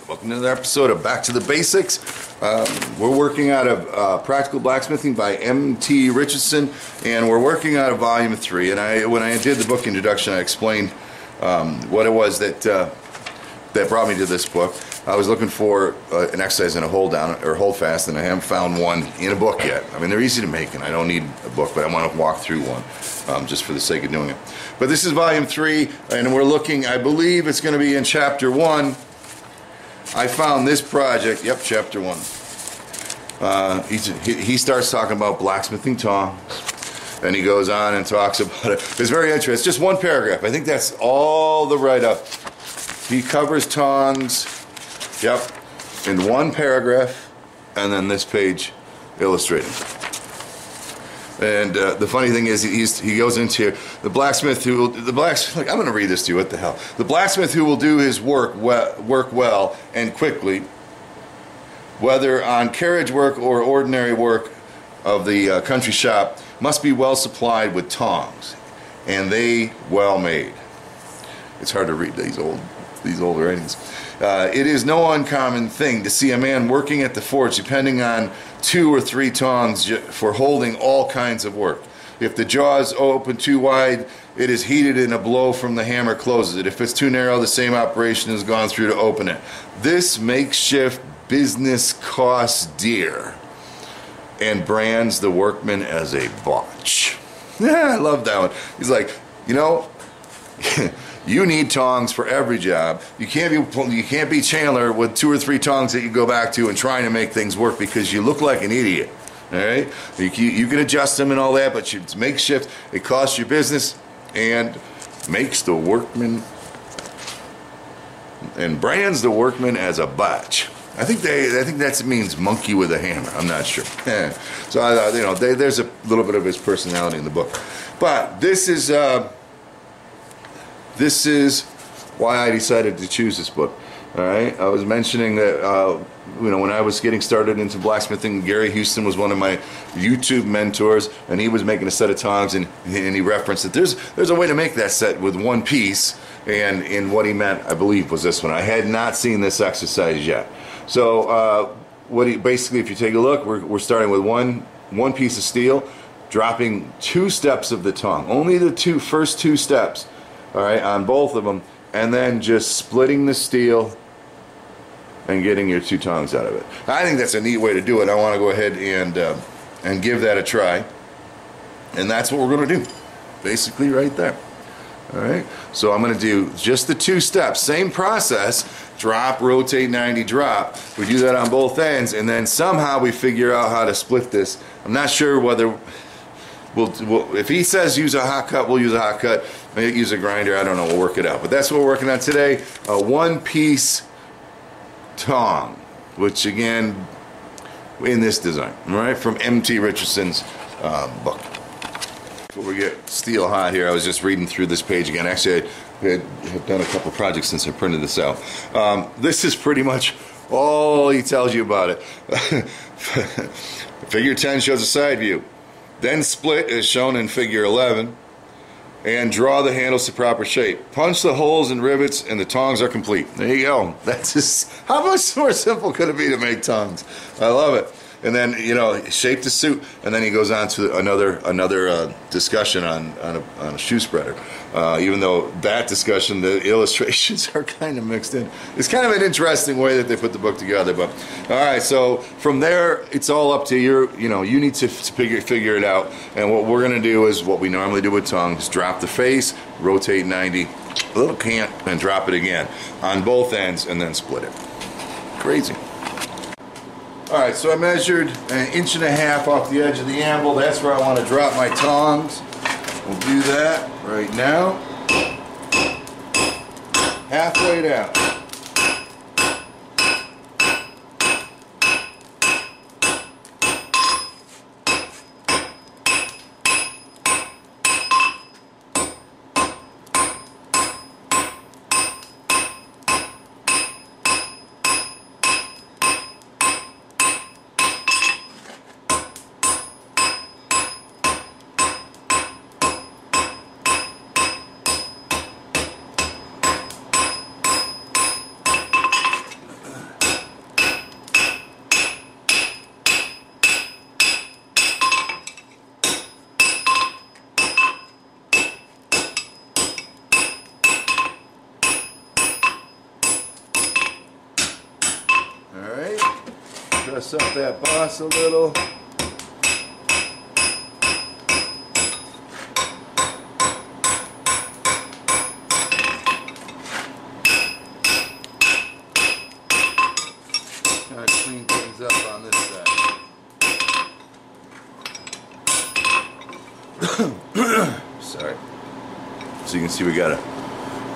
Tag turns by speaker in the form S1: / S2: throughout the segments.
S1: Welcome to another episode of Back to the Basics. We're working out of Practical Blacksmithing by M.T. Richardson, and we're working out of Volume 3. And when I did the book introduction, I explained what it was that brought me to this book. I was looking for an exercise in a hold down or hold fast, and I haven't found one in a book yet. I mean, they're easy to make, and I don't need a book, but I want to walk through one just for the sake of doing it. But this is Volume 3, and we're looking, I believe it's going to be in Chapter 1. I found this project, yep, Chapter 1. He starts talking about blacksmithing tongs, and he goes on and talks about it. It's very interesting. It's just one paragraph. I think that's all the write-up. He covers tongs, yep, in one paragraph, and then this page illustrating. And the funny thing is, he goes into the blacksmith who I'm going to read this to you. What the hell? The blacksmith who will do his work well and quickly, whether on carriage work or ordinary work of the country shop, must be well supplied with tongs, and they well made. It's hard to read these old writings. It is no uncommon thing to see a man working at the forge depending on 2 or 3 tongs for holding all kinds of work. If the jaw is open too wide, it is heated and a blow from the hammer closes it. If it's too narrow, the same operation has gone through to open it. This makeshift business costs dear and brands the workman as a botch. Yeah, I love that one. He's like, you know, you need tongs for every job. You can't be Chandler with 2 or 3 tongs that you go back to and trying to make things work because you look like an idiot. All right, you can adjust them and all that, but it's makeshift. It costs you business and makes the workman and brands the workman as a botch. I think that means monkey with a hammer. I'm not sure. So I thought, you know, there's a little bit of his personality in the book, but this is why I decided to choose this book. All right, I was mentioning that you know, when I was getting started into blacksmithing, Gary Houston was one of my YouTube mentors, and he was making a set of tongs, and he referenced that there's a way to make that set with one piece, and what he meant, I believe, was this one. I had not seen this exercise yet. So basically, if you take a look, we're starting with one piece of steel, dropping 2 steps of the tong, only the first 2 steps. All right, on both of them, and then just splitting the steel and getting your 2 tongs out of it. I think that's a neat way to do it. I want to go ahead and give that a try, and that's what we're going to do, basically right there. All right, so I'm going to do just the 2 steps, same process: drop, rotate 90, drop. We do that on both ends, and then somehow we figure out how to split this. I'm not sure whether if he says use a hot cut, we'll use a hot cut. Maybe use a grinder. I don't know. We'll work it out. But that's what we're working on today. A 1-piece tong, which again, in this design, all right, from M.T. Richardson's book. Before we get steel hot here, I was just reading through this page again. Actually, I have done a couple projects since I printed this out. This is pretty much all he tells you about it. Figure 10 shows a side view. Then split as shown in figure 11 and draw the handles to proper shape. Punch the holes and rivets and the tongs are complete. There you go. That's just, how much more simple could it be to make tongs? I love it. And then, you know, shape the suit, and then he goes on to another discussion on a shoe spreader. Even though that discussion, the illustrations are kind of mixed in. It's kind of an interesting way that they put the book together. But all right, so from there, it's all up to you. You know, you need to figure it out. And what we're gonna do is what we normally do with tongs: drop the face, rotate 90, a little cant, and drop it again on both ends, and then split it. Crazy. Alright, so I measured 1.5 inches off the edge of the anvil. That's where I want to drop my tongs. We'll do that right now. Halfway down. dress up that boss a little. Kind of clean things up on this side. Sorry. So you can see we gotta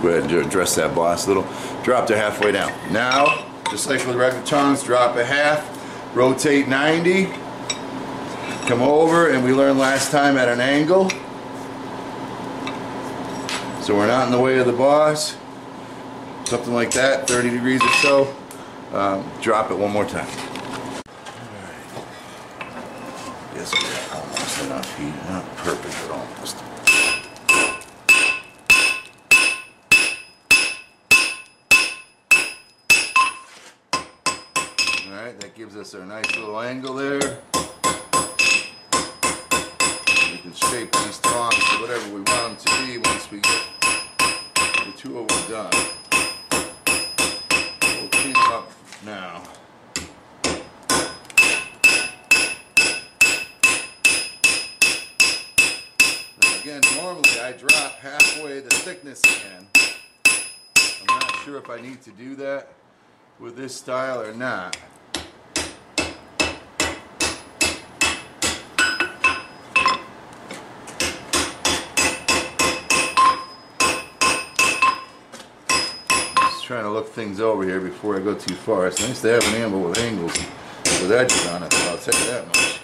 S1: go ahead and dress that boss a little. Drop to halfway down. Now, just like with regular tongs, drop a half, rotate 90, come over, and we learned last time at an angle. So we're not in the way of the boss. Something like that, 30 degrees or so. Drop it one more time. Alright. Guess we got almost enough heat. Not perfect, but almost. Alright, that gives us our nice little angle there. We can shape these tongs to whatever we want them to be once we get the two of them done. We'll clean them up now. Now again, normally I drop halfway the thickness again. I'm not sure if I need to do that with this style or not. Trying to look things over here before I go too far. It's nice to have an anvil with angles with edges on it. I'll tell you that much.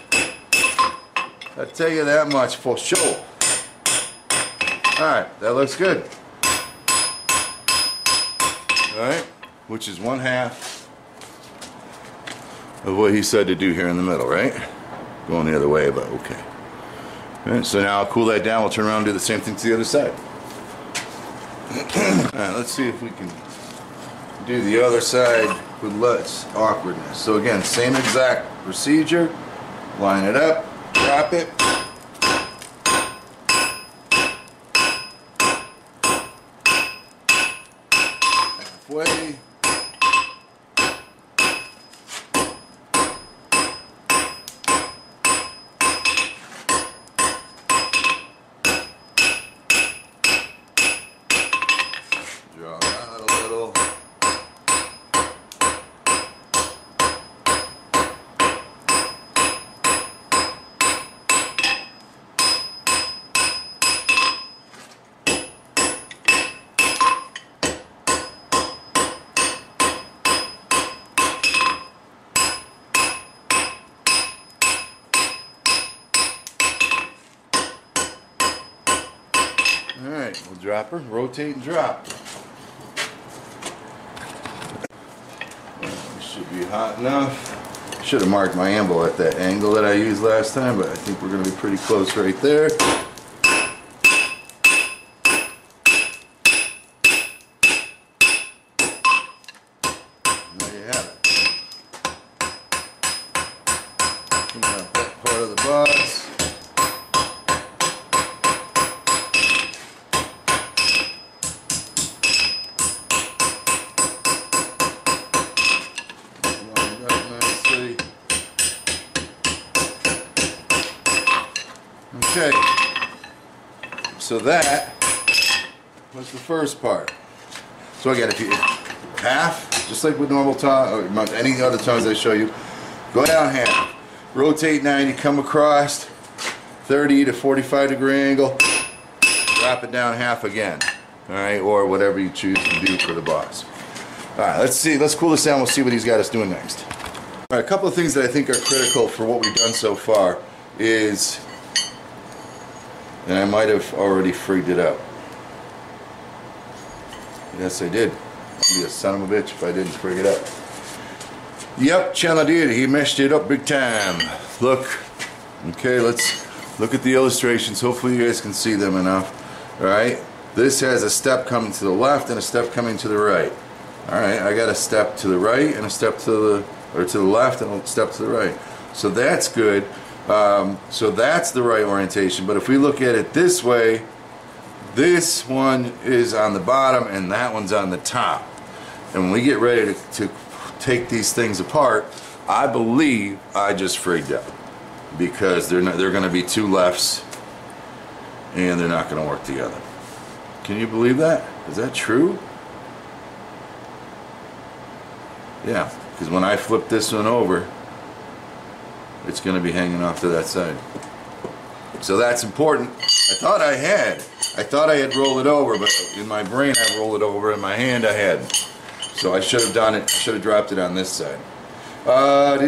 S1: I'll tell you that much for sure. Alright, that looks good. Alright, which is 1/2 of what he said to do here in the middle, right? Going the other way, but okay. Alright, so now I'll cool that down. We'll turn around and do the same thing to the other side. Alright, let's see if we can do the other side with less awkwardness. So again, same exact procedure. Line it up, drop it. Halfway. Draw out a little. Alright, we'll drop her, rotate and drop. Should be hot enough. Should have marked my anvil at that angle that I used last time, but I think we're going to be pretty close right there. And there you have it. Clean up that part of the box. Okay, so that was the first part. So again, if you half, just like with normal tongs or any other tongs I show you, go down half, rotate 90, come across 30 to 45 degree angle, drop it down half again. All right, or whatever you choose to do for the boss. All right, let's see. Let's cool this down. We'll see what he's got us doing next. All right, a couple of things that I think are critical for what we've done so far is. And I might have already freaked it out. Yes, I did. I'd be a son of a bitch if I didn't freak it out. Yep, Chandler did. He messed it up big time. Look. Okay, let's look at the illustrations. Hopefully you guys can see them enough. Alright, this has a step coming to the left and a step coming to the right. Alright, I got a step to the right and a step to the left and a step to the right. So that's good. So that's the right orientation, but if we look at it this way, this one is on the bottom and that one's on the top. And when we get ready to take these things apart, I believe I just freaked out because they're going to be two lefts and they're not going to work together. Can you believe that? Is that true? Yeah, because when I flip this one over, it's going to be hanging off to that side. So that's important. I thought I had rolled it over, but in my brain I rolled it over, in my hand I hadn't. So I should have done it, I should have dropped it on this side. Let's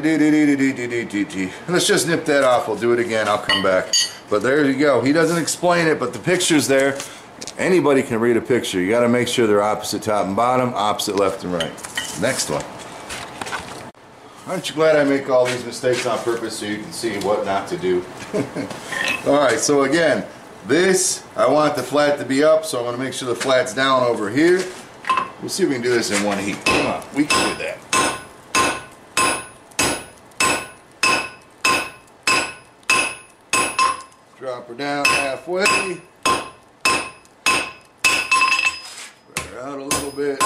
S1: just nip that off, we'll do it again, I'll come back. But there you go, he doesn't explain it, but the picture's there. Anybody can read a picture. You got to make sure they're opposite top and bottom, opposite left and right. Next one. Aren't you glad I make all these mistakes on purpose so you can see what not to do? Alright, so again, this, I want the flat to be up, so I want to make sure the flat's down over here. We'll see if we can do this in one heat. Come on, we can do that. Drop her down halfway. Spread her out a little bit.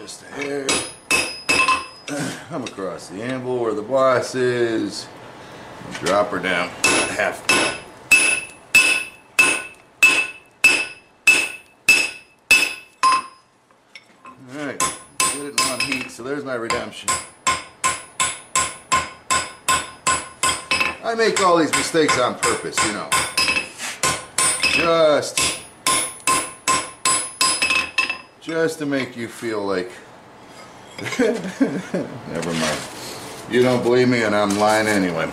S1: Just a hair. Come across the anvil where the boss is. Drop her down half. Alright, get it on heat, so there's my redemption. I make all these mistakes on purpose, you know. Just to make you feel like never mind. You don't believe me and I'm lying anyway.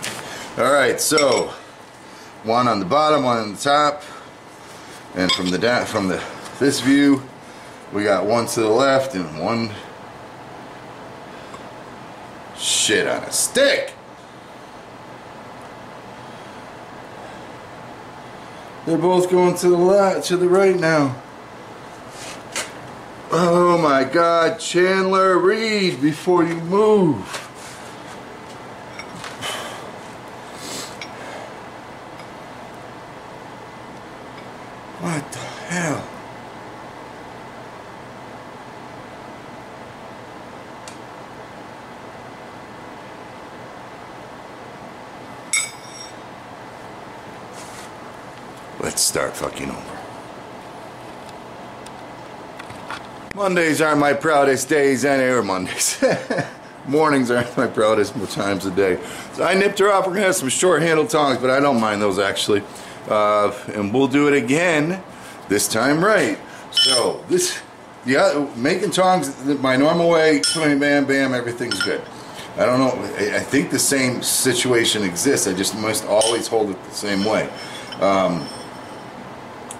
S1: Alright, so one on the bottom, one on the top, and from this view we got one to the left and one shit on a stick. They're both going to the left, to the right now. Oh my God, Chandler, read before you move. What the hell? Let's start fucking over. Mondays aren't my proudest days, or Mondays. Mornings aren't my proudest times of day. So I nipped her off. We're gonna have some short-handled tongs, but I don't mind those actually. And we'll do it again, this time right. So this, yeah, making tongs my normal way. Bam, bam, everything's good. I don't know. I think the same situation exists. I just must always hold it the same way.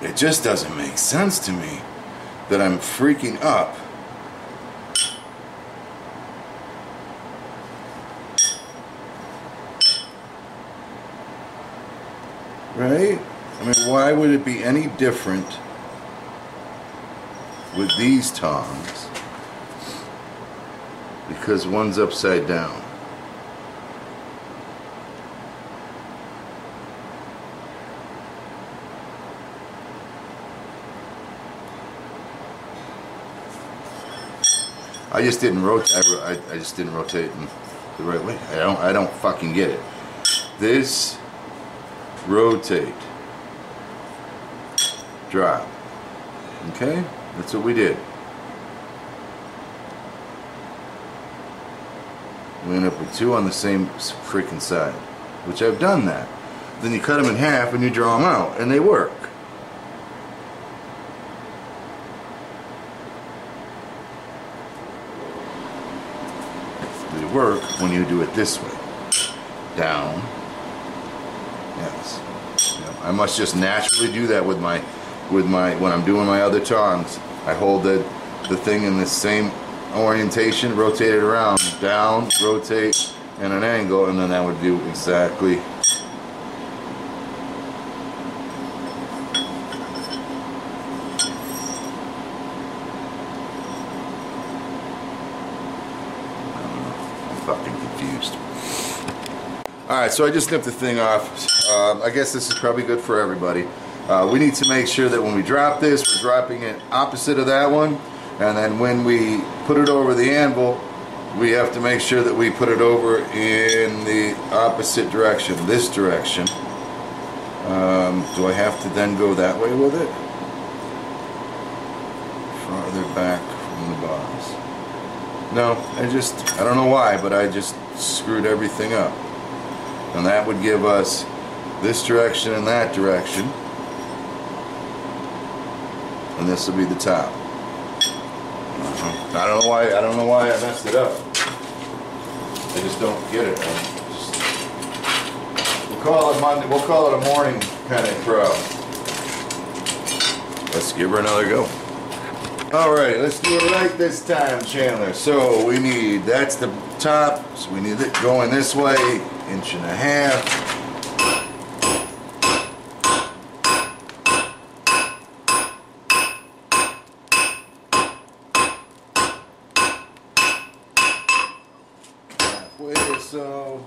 S1: It just doesn't make sense to me that I'm freaking up. Right? I mean, why would it be any different with these tongs? Because one's upside down. I just didn't rotate. I just didn't rotate in the right way. I don't fucking get it. This, rotate, drop. Okay, that's what we did. We end up with two on the same freaking side, which I've done that. Then you cut them in half and you draw them out, and they work. Work when you do it this way, down. Yes, I must just naturally do that with my when I'm doing my other tongs. I hold the thing in the same orientation, rotate it around, down, rotate, and an angle, and then that would do exactly. Fucking confused. Alright, so I just nipped the thing off. I guess this is probably good for everybody. We need to make sure that when we drop this, we're dropping it opposite of that one. And then when we put it over the anvil, we have to make sure that we put it over in the opposite direction, this direction. Do I have to then go that way with it? Farther back from the bars. No, I don't know why, but I just screwed everything up. And that would give us this direction and that direction. And this will be the top. I don't know why I messed it up. I just don't get it. We'll call it Monday. We'll call it a morning kind of pro. Let's give her another go. Alright, let's do it right this time, Chandler. So we need, that's the top, so we need it going this way, 1.5 inches. Halfway or so.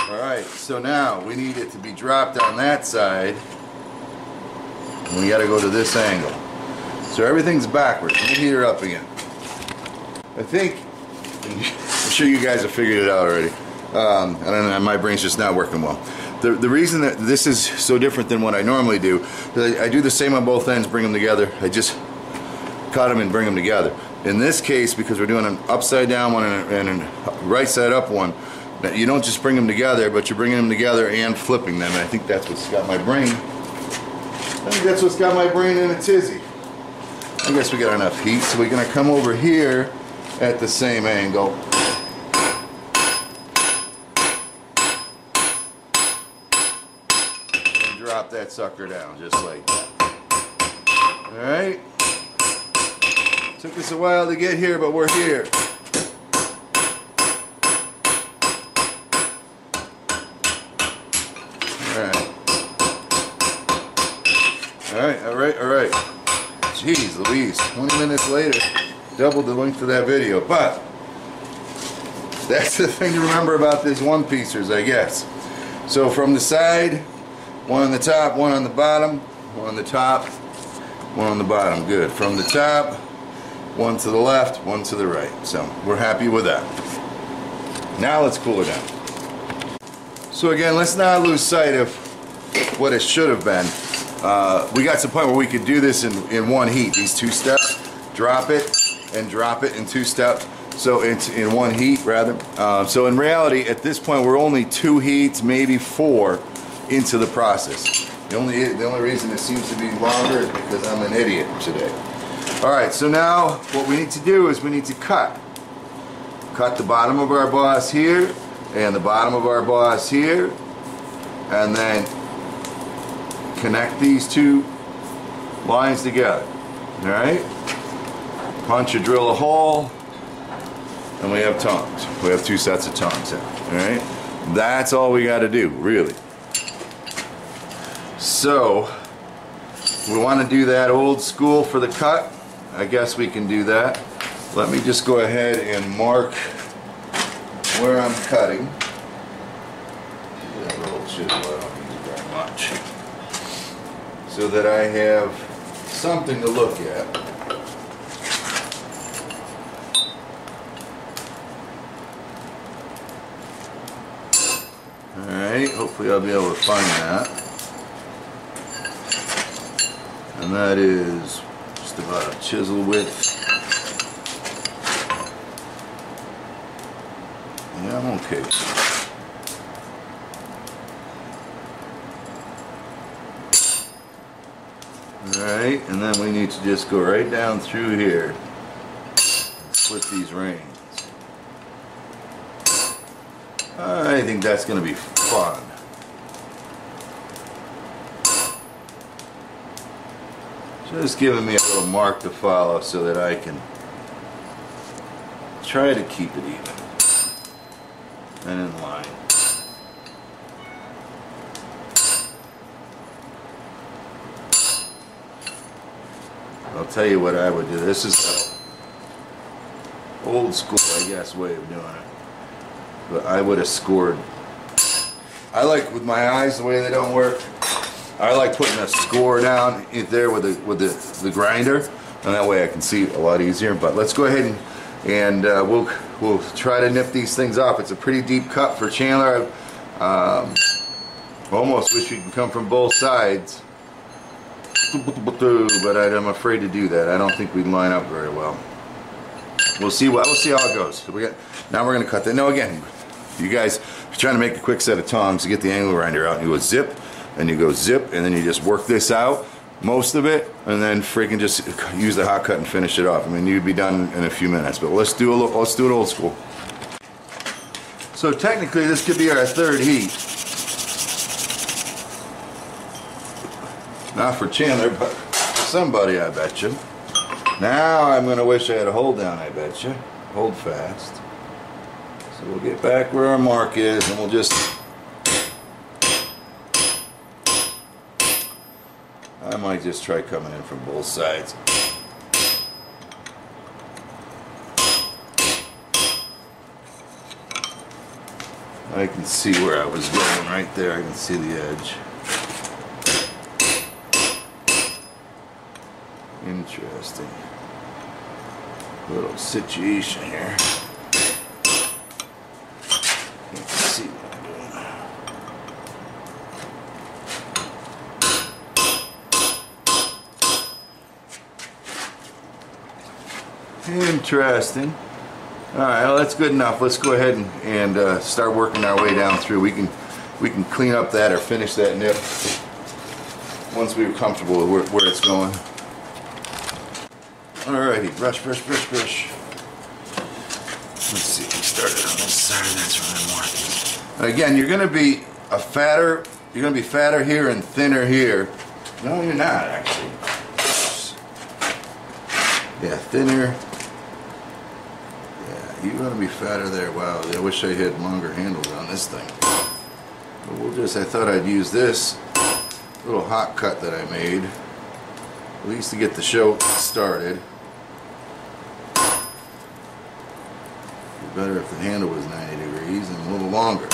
S1: Alright, so now we need it to be dropped on that side, and we got to go to this angle. So everything's backwards. Let me heat her up again. I think, I'm sure you guys have figured it out already. I don't know, my brain's just not working well. The reason that this is so different than what I normally do is I do the same on both ends, bring them together. I just cut them and bring them together. In this case, because we're doing an upside down one and a right side up one, you don't just bring them together, but you're bringing them together and flipping them. And I think that's what's got my brain. I think that's what's got my brain in a tizzy. I guess we got enough heat, so we're gonna come over here at the same angle. And drop that sucker down just like that. Alright? Took us a while to get here, but we're here. Alright. Jeez Louise, 20 minutes later, doubled the length of that video. But that's the thing to remember about these one-piecers, I guess. So from the side, one on the top, one on the bottom, one on the top, one on the bottom. Good. From the top, one to the left, one to the right. So we're happy with that. Now let's cool it down. So again, let's not lose sight of what it should have been. We got to the point where we could do this in one heat. These 2 steps, drop it and drop it in 2 steps. So it's in one heat rather. So in reality, at this point, we're only 2 heats, maybe 4 into the process. The only reason it seems to be longer is because I'm an idiot today. All right, so now what we need to do is we need to cut the bottom of our boss here and the bottom of our boss here, and then connect these 2 lines together. All right, punch or drill a hole, and we have tongs. We have 2 sets of tongs out. All right, that's all we got to do, really. So we want to do that old school for the cut. I guess we can do that. Let me just go ahead and mark where I'm cutting. That little chisel, I don't need it very much. So that I have something to look at. Alright, hopefully I'll be able to find that. And that is just about a chisel width. Yeah, I'm okay. Alright, and then we need to just go right down through here and split these reins. I think that's going to be fun. Just giving me a little mark to follow so that I can try to keep it even and in line. I'll tell you what I would do. This is the old school, I guess, way of doing it. But I would have scored. I like with my eyes the way they don't work. I like putting a score down in there with the grinder, and that way I can see a lot easier. But let's go ahead and we'll try to nip these things off. It's a pretty deep cut for Chandler. Almost wish you could come from both sides, but I'm afraid to do that. I don't think we'd line up very well. We'll see how it goes. So now we're going to cut that. Now again, you guys, if you're trying to make a quick set of tongs, you get the angle grinder out and you go zip, and you go zip, and then you just work this out, most of it, and then freaking just use the hot cut and finish it off. I mean, you'd be done in a few minutes. But let's do it old school. So technically, this could be our third heat. Not for Chandler, but for somebody, I bet you. Now I'm going to wish I had a hold down, I bet you. Hold fast. So we'll get back where our mark is, and we'll just... I might just try coming in from both sides. I can see where I was going right there. I can see the edge. Interesting little situation here. Can't see what I'm doing. Interesting. Alright, well, that's good enough. Let's go ahead and start working our way down through. We can clean up that or finish that nip once we're comfortable with where it's going. Alrighty, brush. Let's see, we started on this side, that's where I'm marking. Again, you're gonna be fatter here and thinner here. No, you're not actually. Yeah, thinner. Yeah, you're gonna be fatter there. Wow, I wish I had longer handles on this thing. But I thought I'd use this little hot cut that I made, at least to get the show started. It'd be better if the handle was 90 degrees and a little longer.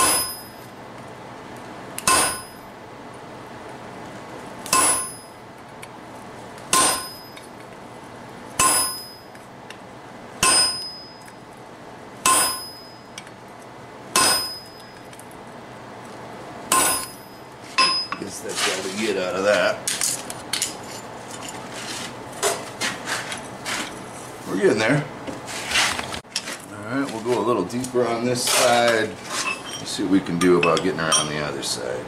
S1: Guess that's all we get out of that. We're getting there. Alright, we'll go a little deeper on this side. Let's see what we can do about getting around the other side.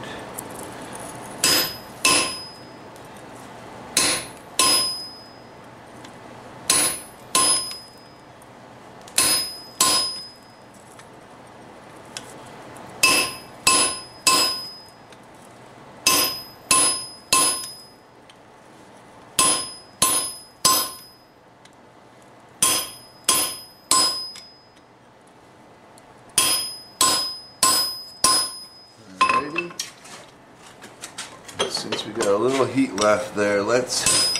S1: Since we got a little heat left there, let's...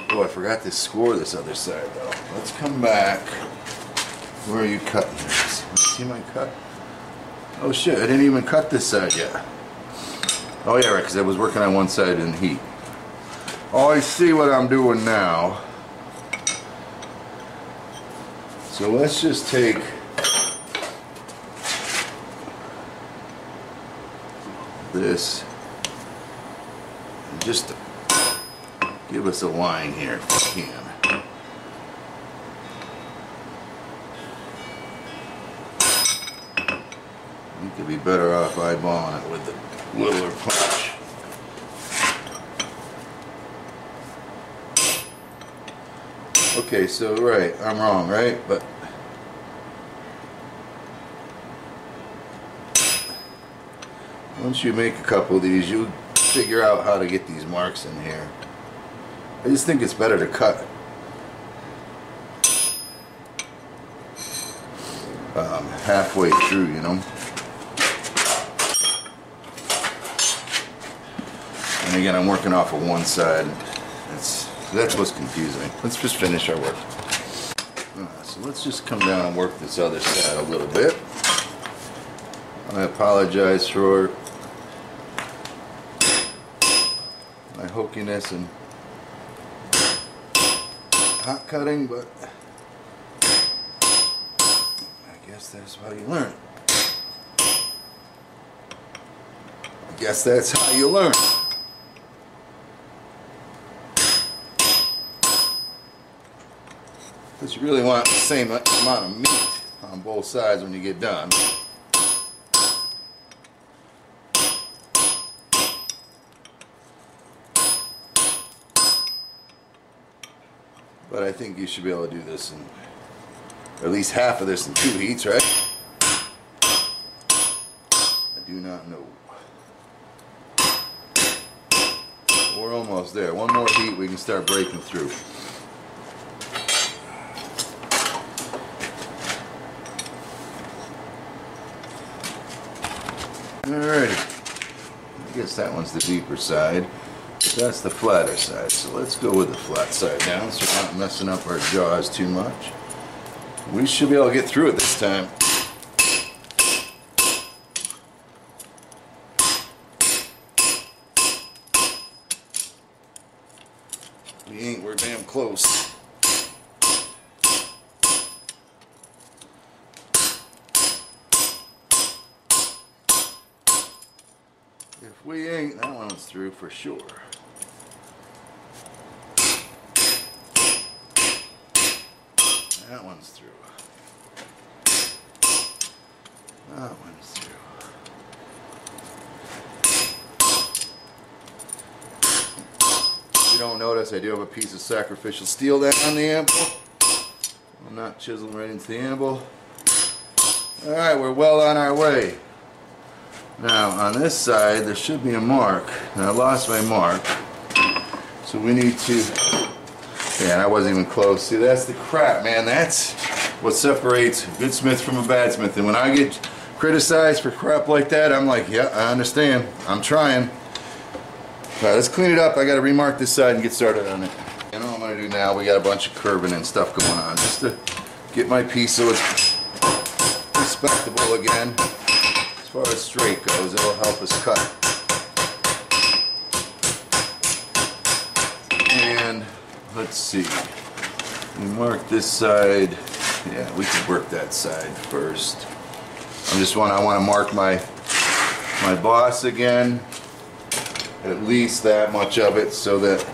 S1: Oh, I forgot to score this other side though. Let's come back. Where are you cutting this? See my cut? Oh shit, I didn't even cut this side yet. Oh yeah, right, because I was working on one side in heat. Oh, I see what I'm doing now. So let's just take this and just give us a line here if we can. You could be better off eyeballing it with the littler punch. Okay, so right, I'm wrong, right? But Once you make a couple of these, you'll figure out how to get these marks in here. I just think it's better to cut halfway through, you know. And again, I'm working off of one side. That's what's confusing. Let's just finish our work. So let's just come down and work this other side a little bit. I apologize for my hokiness and hot cutting, but I guess that's how you learn. I guess that's how you learn. Because you really want the same amount of meat on both sides when you get done. But I think you should be able to do this in, or at least half of this in 2 heats, right? I do not know. We're almost there. One more heat, we can start breaking through. Alrighty. I guess that one's the deeper side. But that's the flatter side. So let's go with the flat side now so we're not messing up our jaws too much. We should be able to get through it this time. If we ain't, we're damn close. If we ain't, that one's through for sure. That one's through. That one's through. If you don't notice, I do have a piece of sacrificial steel down on the anvil. I'm not chiseling right into the anvil. Alright, we're well on our way. Now on this side there should be a mark, and I lost my mark, so we need to, yeah, I wasn't even close. See, that's the crap, man. That's what separates a good smith from a bad smith, and when I get criticized for crap like that, I'm like, yeah, I understand, I'm trying. Alright, let's clean it up. I gotta remark this side and get started on it. You know what I'm gonna do now? We got a bunch of curving and stuff going on just to get my piece so it's respectable again. As far as straight goes, it'll help us cut. And let's see, we mark this side. Yeah, we can work that side first. I want to mark my boss again, at least that much of it, so that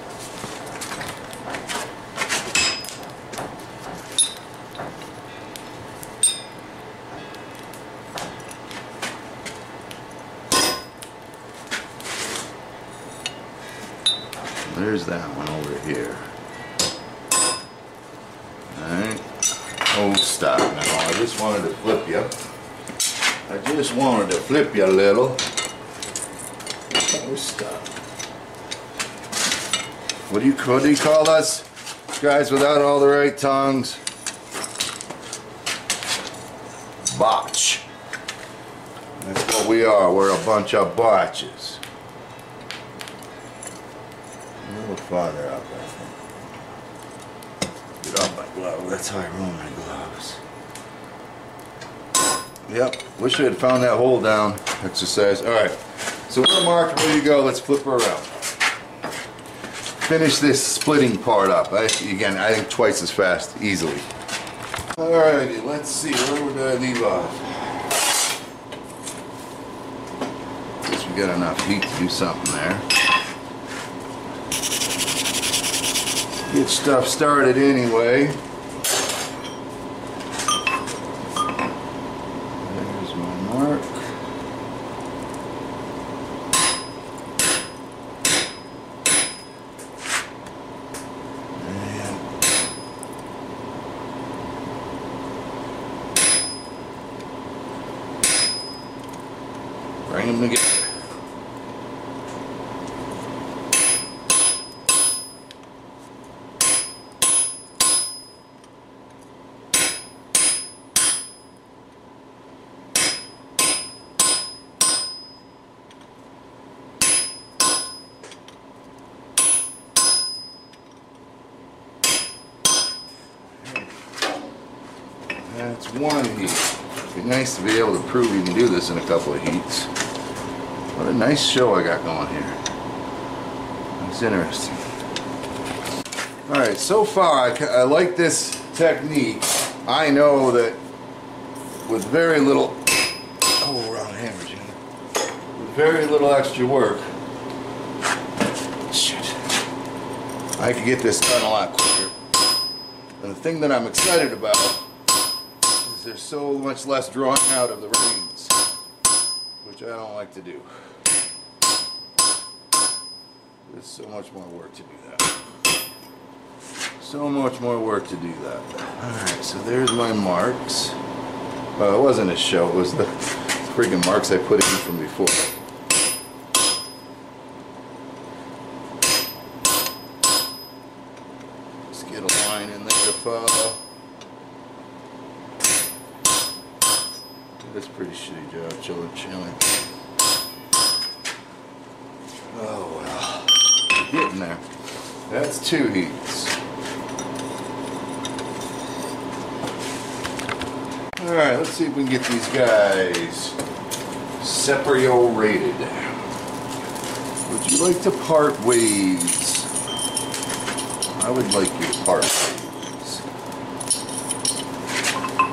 S1: there's that one over here. Alright. Oh, stop now. I just wanted to flip you. I just wanted to flip you a little. Oh, stop. What do you call us? Guys without all the right tongs? Botch. That's what we are. We're a bunch of botches. A little farther up, I think. Get off my glove. That's how I roll my gloves. Yep. Wish I had found that hole down. Exercise. Alright. So we're marked. Ready to go. Let's flip her around. Finish this splitting part up. Again, I think twice as fast. Easily. Alrighty. Let's see. Where would I leave off? Guess we got enough heat to do something there. Get stuff started anyway. There's my mark. And bring them together. That's one heat. It'd be nice to be able to prove you can do this in a couple of heats. What a nice show I got going here. It's interesting. Alright, so far I like this technique. I know that with very little, oh, wrong hammer, Jim. With very little extra work, shit, I could get this done a lot quicker. And the thing that I'm excited about is there's so much less drawing out of the reins, which I don't like to do. There's so much more work to do that. So much more work to do that. Alright, so there's my marks. Well, it wasn't a show, it was the freaking marks I put in from before. Just get a line in there to follow. That's a pretty shitty job, chilling. Oh well, we're getting there. That's 2 heats. Alright, let's see if we can get these guys separated. Would you like to part ways? I would like you to part ways.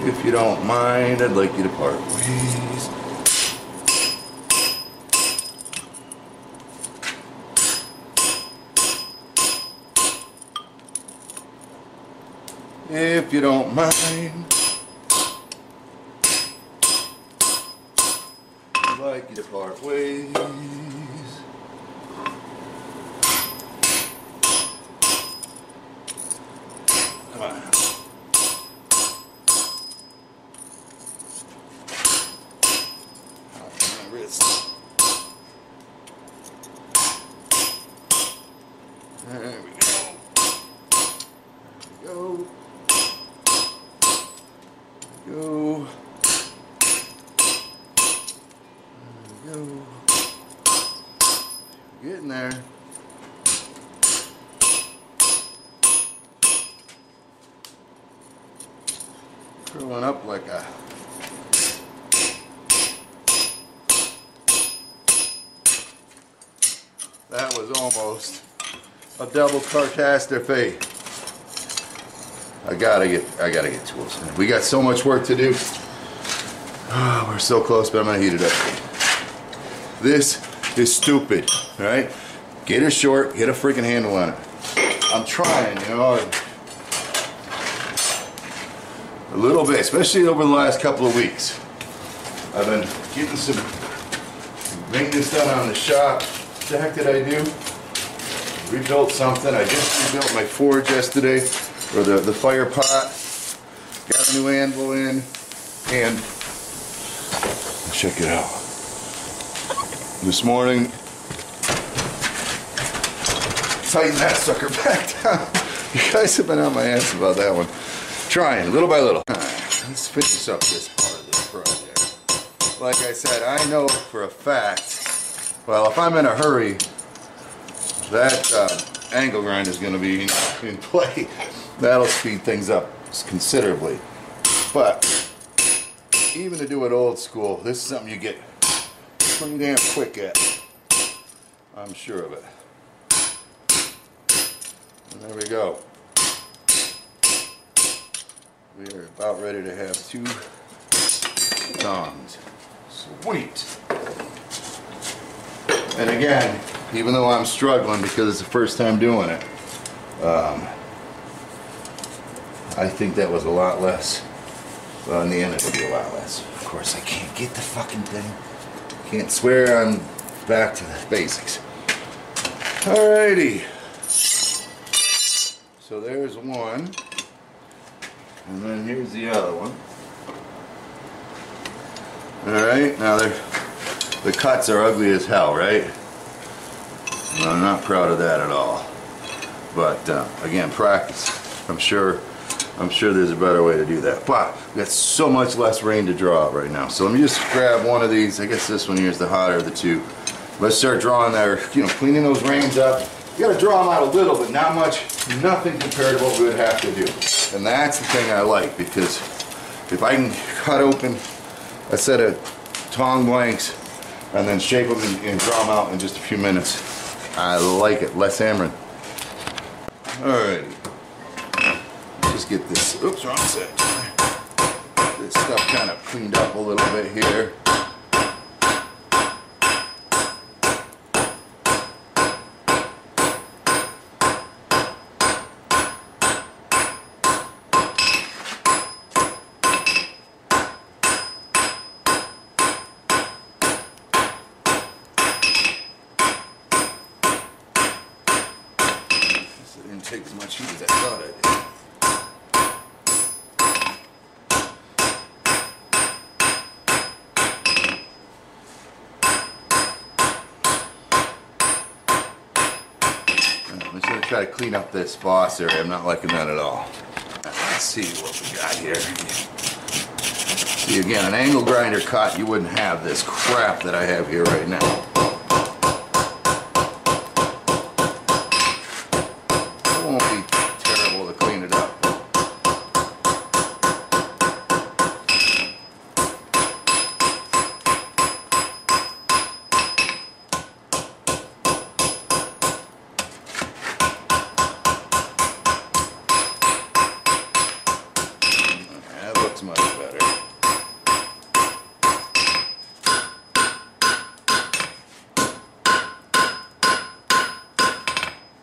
S1: If you don't mind, I'd like you to part ways. If you don't mind, I'd like you to part ways. Come on. Off my wrist. There we go. There we go. Go. There we go. Getting there. Curling up like a that was almost a double catastrophe. I gotta get tools. We got so much work to do. Oh, we're so close, but I'm gonna heat it up. This is stupid, right? Get it short, get a freaking handle on it. I'm trying, you know, a little bit, especially over the last couple of weeks. I've been getting some maintenance done on the shop. What the heck did I do? Rebuilt something. I just rebuilt my forge yesterday. Or the fire pot, got a new anvil in, and check it out. This morning, tighten that sucker back down. You guys have been on my ass about that one. Trying, little by little. Alright, let's finish up this part of this project. Like I said, I know for a fact, well, if I'm in a hurry, that angle grind is going to be in play. That'll speed things up considerably. But even to do it old school, this is something you get pretty damn quick at. I'm sure of it. And there we go. We are about ready to have 2 tongs. Sweet. And again, even though I'm struggling because it's the first time doing it, I think that was a lot less. Well, in the end it'll be a lot less. Of course I can't get the fucking thing. Can't swear I'm back to the basics. Alrighty. So there's one. And then here's the other one. Alright, now the cuts are ugly as hell, right? And I'm not proud of that at all. But again, practice. I'm sure there's a better way to do that. But we got so much less rain to draw out right now. So let me just grab one of these. I guess this one here is the hotter of the 2. Let's start drawing there, cleaning those reins up. You gotta draw them out a little, but not much, nothing compared to what we would have to do. And that's the thing I like, because if I can cut open a set of tong blanks and then shape them and draw them out in just a few minutes, I like it. Less hammering. Alrighty. Just get this, oops, wrong set. This stuff kind of cleaned up a little bit here. Didn't take as much heat as I thought I did. I'm just going to try to clean up this boss area. I'm not liking that at all. Let's see what we got here. See, again, an angle grinder cut, you wouldn't have this crap that I have here right now. Much better.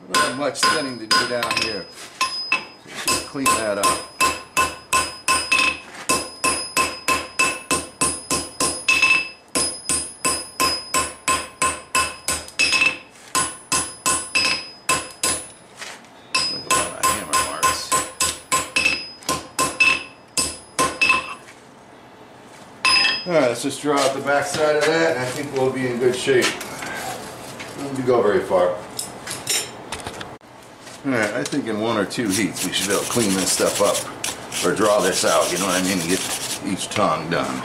S1: Not much thinning to do down here. So just clean that up. Alright, let's just draw out the back side of that, and I think we'll be in good shape. We don't need to go very far. Alright, I think in 1 or 2 heats we should be able to clean this stuff up, or draw this out, you know what I mean, to get each tong done.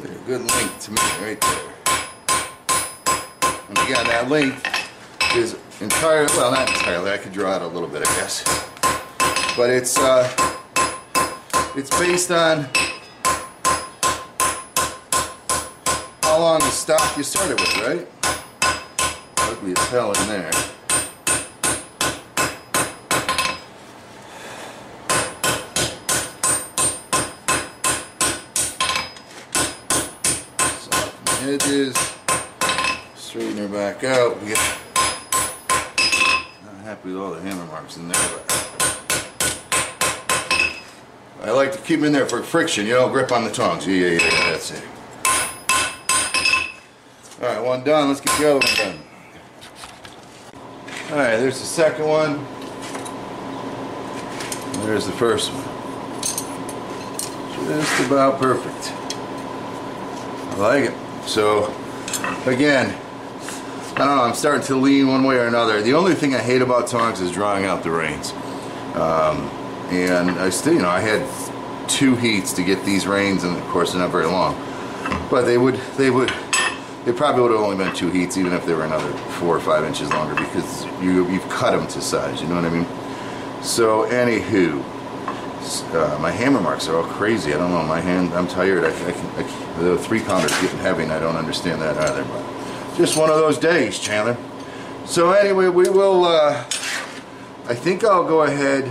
S1: A good length to me right there. And again, that length is entirely, well, not entirely, I could draw it a little bit, I guess, but it's based on how long the stock you started with, right? Ugly as hell in there. Edges, straighten her back out. We get not happy with all the hammer marks in there, but I like to keep them in there for friction, you know, grip on the tongs. Yeah, that's it. Alright, one done, let's get the other one done. Alright, there's the second one. There's the first one. Just about perfect. I like it. So, again, I don't know, I'm starting to lean one way or another. The only thing I hate about tongs is drawing out the reins. And I still, you know, I had 2 heats to get these reins, and of course they're not very long. But they probably would have only been 2 heats, even if they were another 4 or 5 inches longer, because you've cut them to size, you know what I mean? So, anywho, my hammer marks are all crazy. I don't know, my hand, I'm tired. The 3-pounder's getting heavy, and I don't understand that either. But just one of those days, Chandler. So anyway, we will, I think I'll go ahead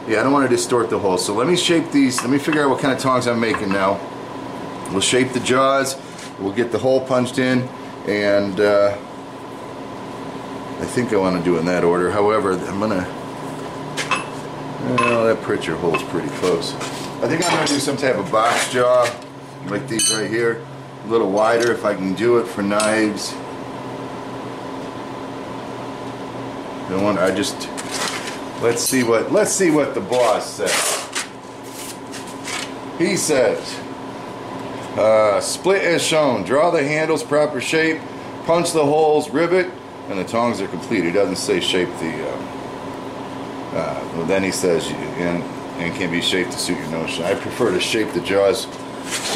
S1: Yeah, I don't want to distort the holes. So let me shape these. Let me figure out what kind of tongs I'm making now. We'll shape the jaws. We'll get the hole punched in, and I think I want to do it in that order. However, I'm gonna. Well, that Pritchard hole's pretty close. I think I'm gonna do some type of box jaw, like these right here, a little wider if I can do it for knives. The one I just. Let's see what the boss says. He says, split as shown. Draw the handles proper shape. Punch the holes. Rivet. And the tongs are complete. He doesn't say shape the. Well, then he says and can be shaped to suit your notion. I prefer to shape the jaws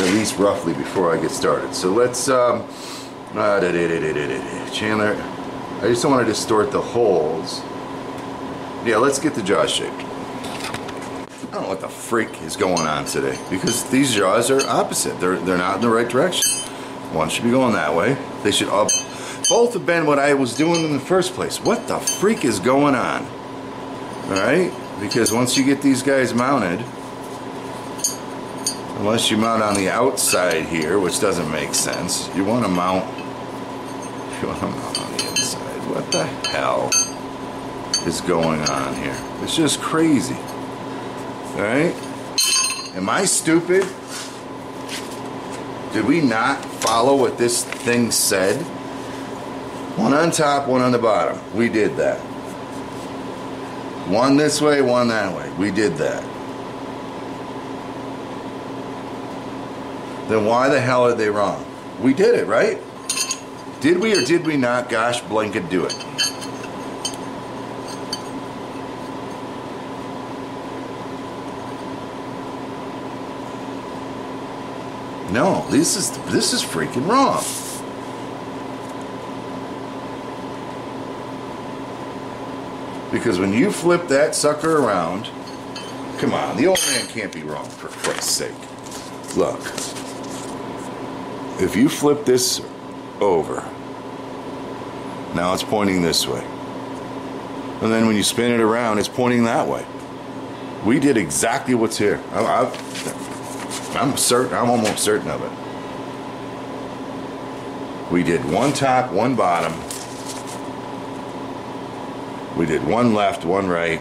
S1: at least roughly before I get started. So let's. Chandler, I just don't want to distort the holes. Yeah, let's get the jaws shaped. I don't know what the freak is going on today, because these jaws are opposite. They're not in the right direction. One should be going that way. They should all both have been what I was doing in the first place. What the freak is going on? Alright? Because once you get these guys mounted, unless you mount on the outside here, which doesn't make sense, you want to mount on the inside. What the hell is going on here? It's just crazy. Alright? Am I stupid? Did we not follow what this thing said? One on top, one on the bottom. We did that. One this way, one that way. We did that. Then why the hell are they wrong? We did it, right? Did we or did we not? Gosh blanket, do it. No, this is freaking wrong. Because when you flip that sucker around, come on, the old man can't be wrong, for Christ's sake. Look, if you flip this over, now it's pointing this way. And then when you spin it around, it's pointing that way. We did exactly what's here. I'm certain, I'm almost certain of it. We did one top, one bottom. We did one left, one right.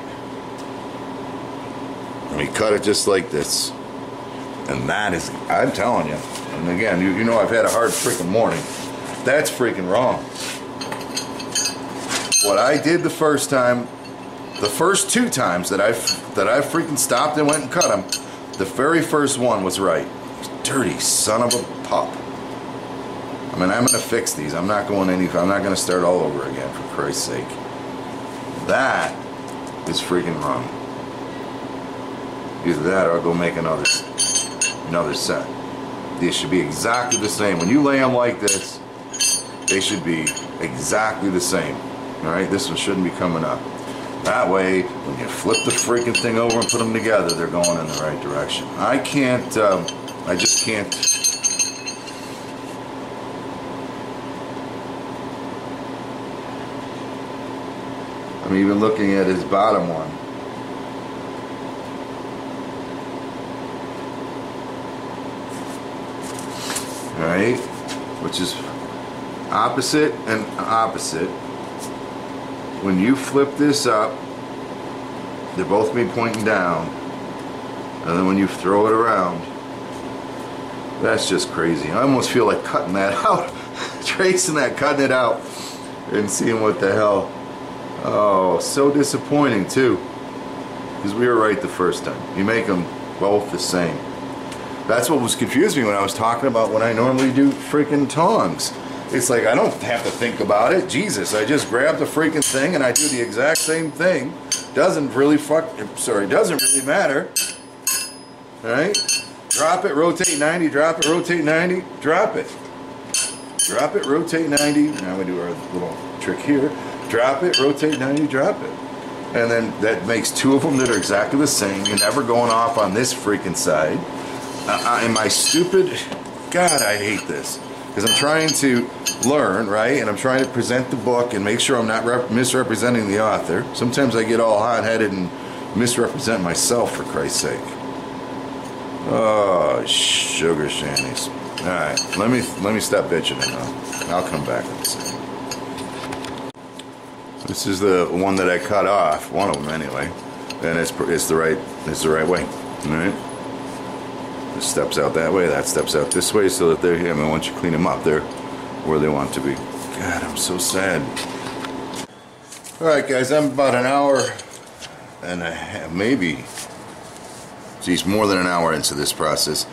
S1: And we cut it just like this. And that is, I'm telling you, and again, you know I've had a hard freaking morning. That's freaking wrong. What I did the first time, the first two times that I freaking stopped and went and cut them, the very first one was right. Dirty son of a pup. I mean, I'm gonna fix these. I'm not gonna start all over again, for Christ's sake. That is freaking wrong. Either that or I'll go make another set. They should be exactly the same. When you lay them like this, they should be exactly the same. Alright, this one shouldn't be coming up. That way, when you flip the freaking thing over and put them together, they're going in the right direction. I can't, I just can't. I'm even looking at his bottom one. Alright, which is opposite and opposite. When you flip this up, they're both be pointing down, and then when you throw it around, that's just crazy. I almost feel like cutting that out, tracing that, cutting it out, and seeing what the hell. Oh, so disappointing too, because we were right the first time. You make them both the same. That's what was confusing me when I was talking about when I normally do freaking tongs. It's like I don't have to think about it. Jesus, I just grab the freaking thing and I do the exact same thing. Doesn't really doesn't really matter. Alright? Drop it, rotate 90, drop it, rotate 90, drop it. Drop it, rotate 90. Now we do our little trick here. Drop it, rotate 90, drop it. And then that makes two of them that are exactly the same. You're never going off on this freaking side. Am I stupid? God, I hate this. Because I'm trying to learn, right? And I'm trying to present the book and make sure I'm not misrepresenting the author. Sometimes I get all hot-headed and misrepresent myself, for Christ's sake. Oh, sugar shanties. All right, let me stop bitching now. I'll come back in a second. This is the one that I cut off, one of them anyway, and it's the right way. All right. This steps out that way. That steps out this way, so that they're. I mean, once you clean them up, they're where they want to be. God, I'm so sad. All right, guys, I'm about an hour and a half, maybe. Geez, more than an hour into this process.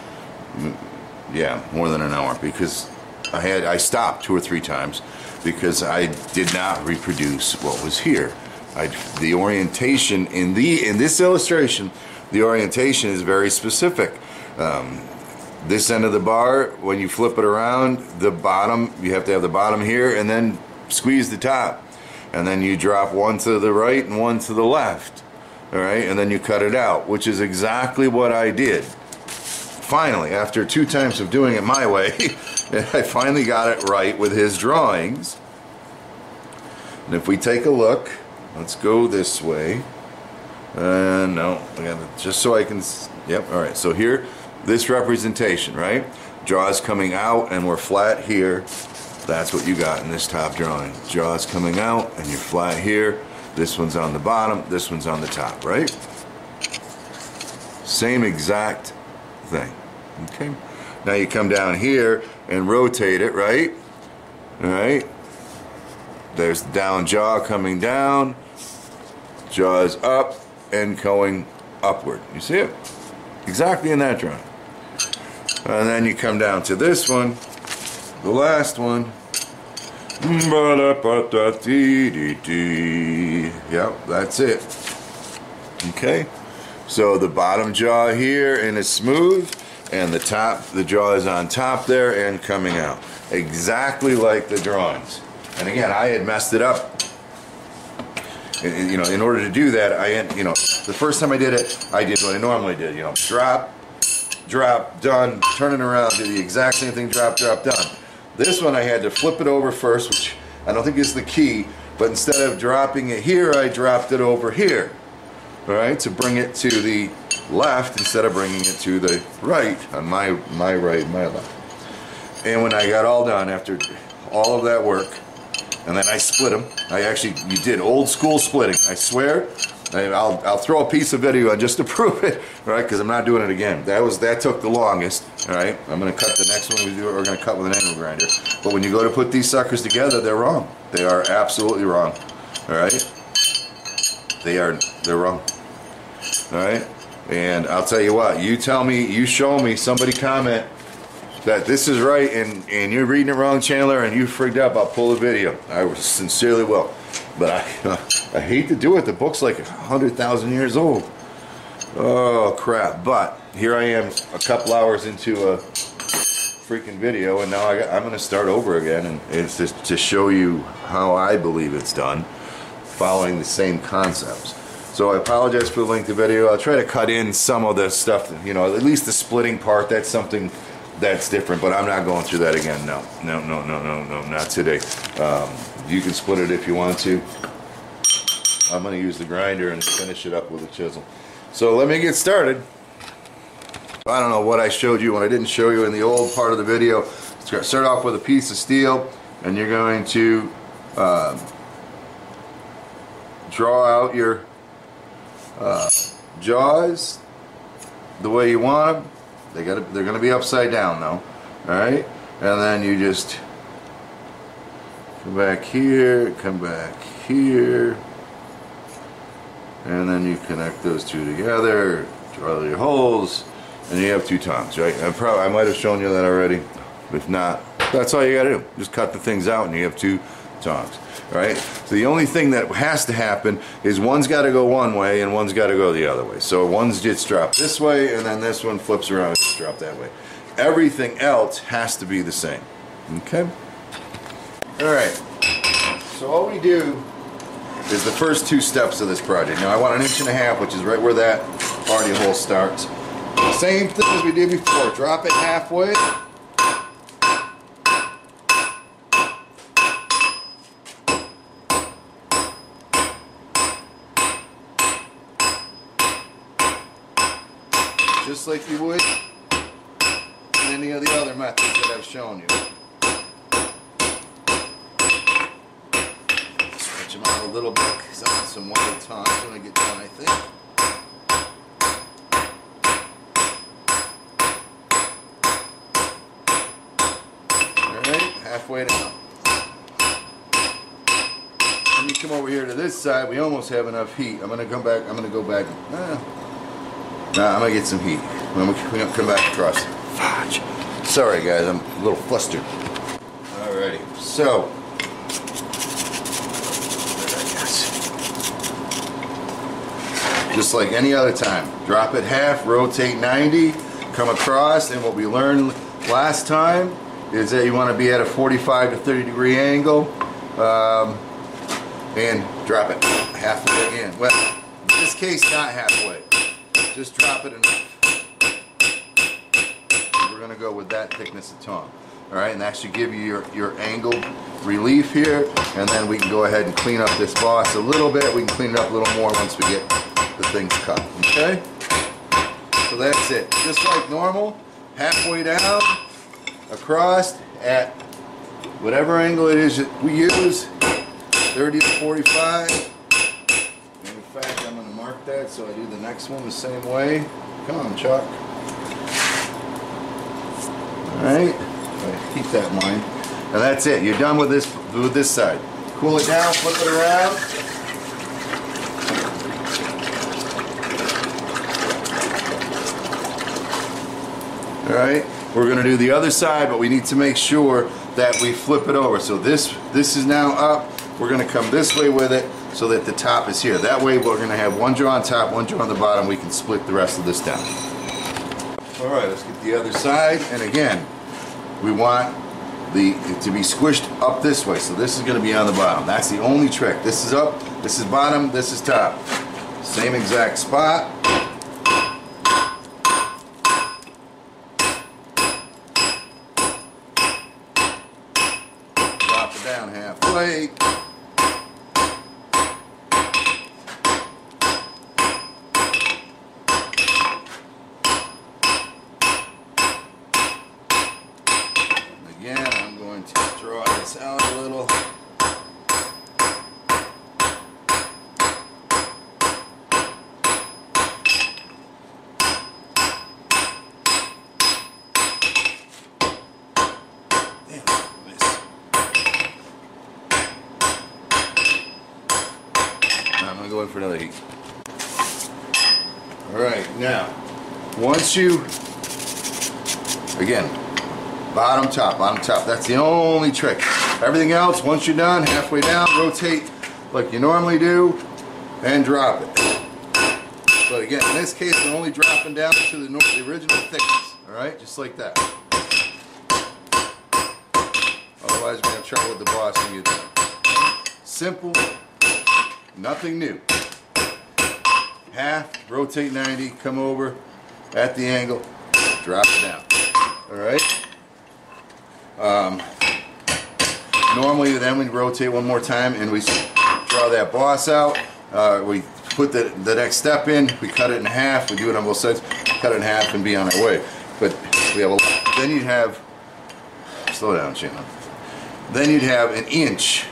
S1: Yeah, more than an hour, because I stopped 2 or 3 times because I did not reproduce what was here. The orientation in this illustration, the orientation is very specific. This end of the bar, when you flip it around, the bottom, you have to have the bottom here and then squeeze the top. And then you drop one to the right and one to the left. All right, and then you cut it out, which is exactly what I did. Finally, after 2 times of doing it my way, I finally got it right with his drawings. And if we take a look, let's go this way. No, just so I can, yep, all right, so here, this representation, right? Jaws coming out and we're flat here. That's what you got in this top drawing. Jaws coming out and you're flat here. This one's on the bottom, this one's on the top, right? Same exact thing, okay? Now you come down here and rotate it, right? All right? There's the down jaw coming down, jaws up and going upward. You see it? Exactly in that drawing. And then you come down to this one, the last one. Yep, that's it. Okay, so the bottom jaw here and it's smooth, and the top, the jaw is on top there and coming out exactly like the drawings. And again, I had messed it up. And, you know, in order to do that, I had, you know, the first time I did it, I did what I normally did. You know, drop, done, turn it around, do the exact same thing, drop, done. This one I had to flip it over first, which I don't think is the key, but instead of dropping it here, I dropped it over here, all right, to bring it to the left instead of bringing it to the right, on my right, my left. And when I got all done, after all of that work, and then I split them, you did old school splitting, I swear. I'll throw a piece of video on just to prove it, right? Because I'm not doing it again. That took the longest, all right? I'm going to cut the next one we're going to cut with an angle grinder. But when you go to put these suckers together, they're wrong. They are absolutely wrong, all right? They're wrong, all right? And I'll tell you what, you tell me, you show me, somebody comment that this is right and you're reading it wrong, Chandler, and you freaked out, I'll pull the video. I sincerely will. But I hate to do it. The book's like 100,000 years old. Oh, crap. But here I am a couple hours into a freaking video, and now I'm going to start over again. And it's just to show you how I believe it's done, following the same concepts. So I apologize for the length of the video. I'll try to cut in some of the stuff, you know, at least the splitting part. That's something that's different, but I'm not going through that again. No, not today. You can split it if you want to. I'm going to use the grinder and finish it up with a chisel. So let me get started. I don't know what I showed you when I didn't show you in the old part of the video. Start off with a piece of steel, and you're going to draw out your jaws the way you want them. They're going to be upside down though. All right, and then you just come back here, and then you connect those two together, draw your holes, and you have 2 tongs, right? I might have shown you that already. If not, that's all you gotta do. Just cut the things out and you have 2 tongs, right? So the only thing that has to happen is one's gotta go one way and one's gotta go the other way. So one's gets dropped this way, and then this one flips around and gets dropped that way. Everything else has to be the same, okay? All-right, so all we do is the first 2 steps of this project. Now I want 1.5 inches, which is right where that party hole starts. Same thing as we did before, drop it halfway. just like you would in any of the other methods that I've shown you. Stretch them out a little bit because I want some wider tongs when I get done, I think. Alright, halfway down. When you come over here to this side, we almost have enough heat. I'm gonna go back. I'm gonna get some heat. We don't come back across. Fudge. Sorry guys, I'm a little flustered. Alrighty, so just like any other time, drop it half, rotate 90, come across, and what we learned last time is that you want to be at a 45 to 30 degree angle, and drop it halfway in. Well, in this case, not halfway. Just drop it enough. We're going to go with that thickness of tongue. Alright, and that should give you your angle relief here, and then we can go ahead and clean up this boss a little bit. We can clean it up a little more once we get the things cut. Okay? So that's it. Just like normal, halfway down, across at whatever angle it is that we use, 30 to 45. And in fact, I'm going to mark that so I do the next one the same way. Come on, Chuck. Alright, keep that in mind. And that's it. You're done with this side. Cool it down, flip it around. Alright, we're going to do the other side, but we need to make sure that we flip it over. So this is now up. We're going to come this way with it so that the top is here. That way we're going to have one jaw on top, one jaw on the bottom. We can split the rest of this down. Alright, let's get the other side. And again, we want it to be squished up this way. So this is going to be on the bottom. That's the only trick. This is up, this is bottom, this is top. Same exact spot. Drop it down halfway. Again, I'm going to draw this out a little. Damn, miss. Now I'm going to go in for another heat. Alright, now, once you, again, bottom, top, bottom, top. That's the only trick. Everything else, once you're done, halfway down, rotate like you normally do, and drop it. But again, in this case, we're only dropping down to the original thickness. Alright, just like that. Otherwise, we're going to have trouble with the boss when you're done. Simple, nothing new. Half, rotate 90, come over at the angle, drop it down. Alright? Normally then we rotate one more time and we draw that boss out. We put the next step in, we cut it in half, we do it on both sides, cut it in half and be on our way. But we have a lot. Then you'd have, slow down Shannon, then you'd have an inch,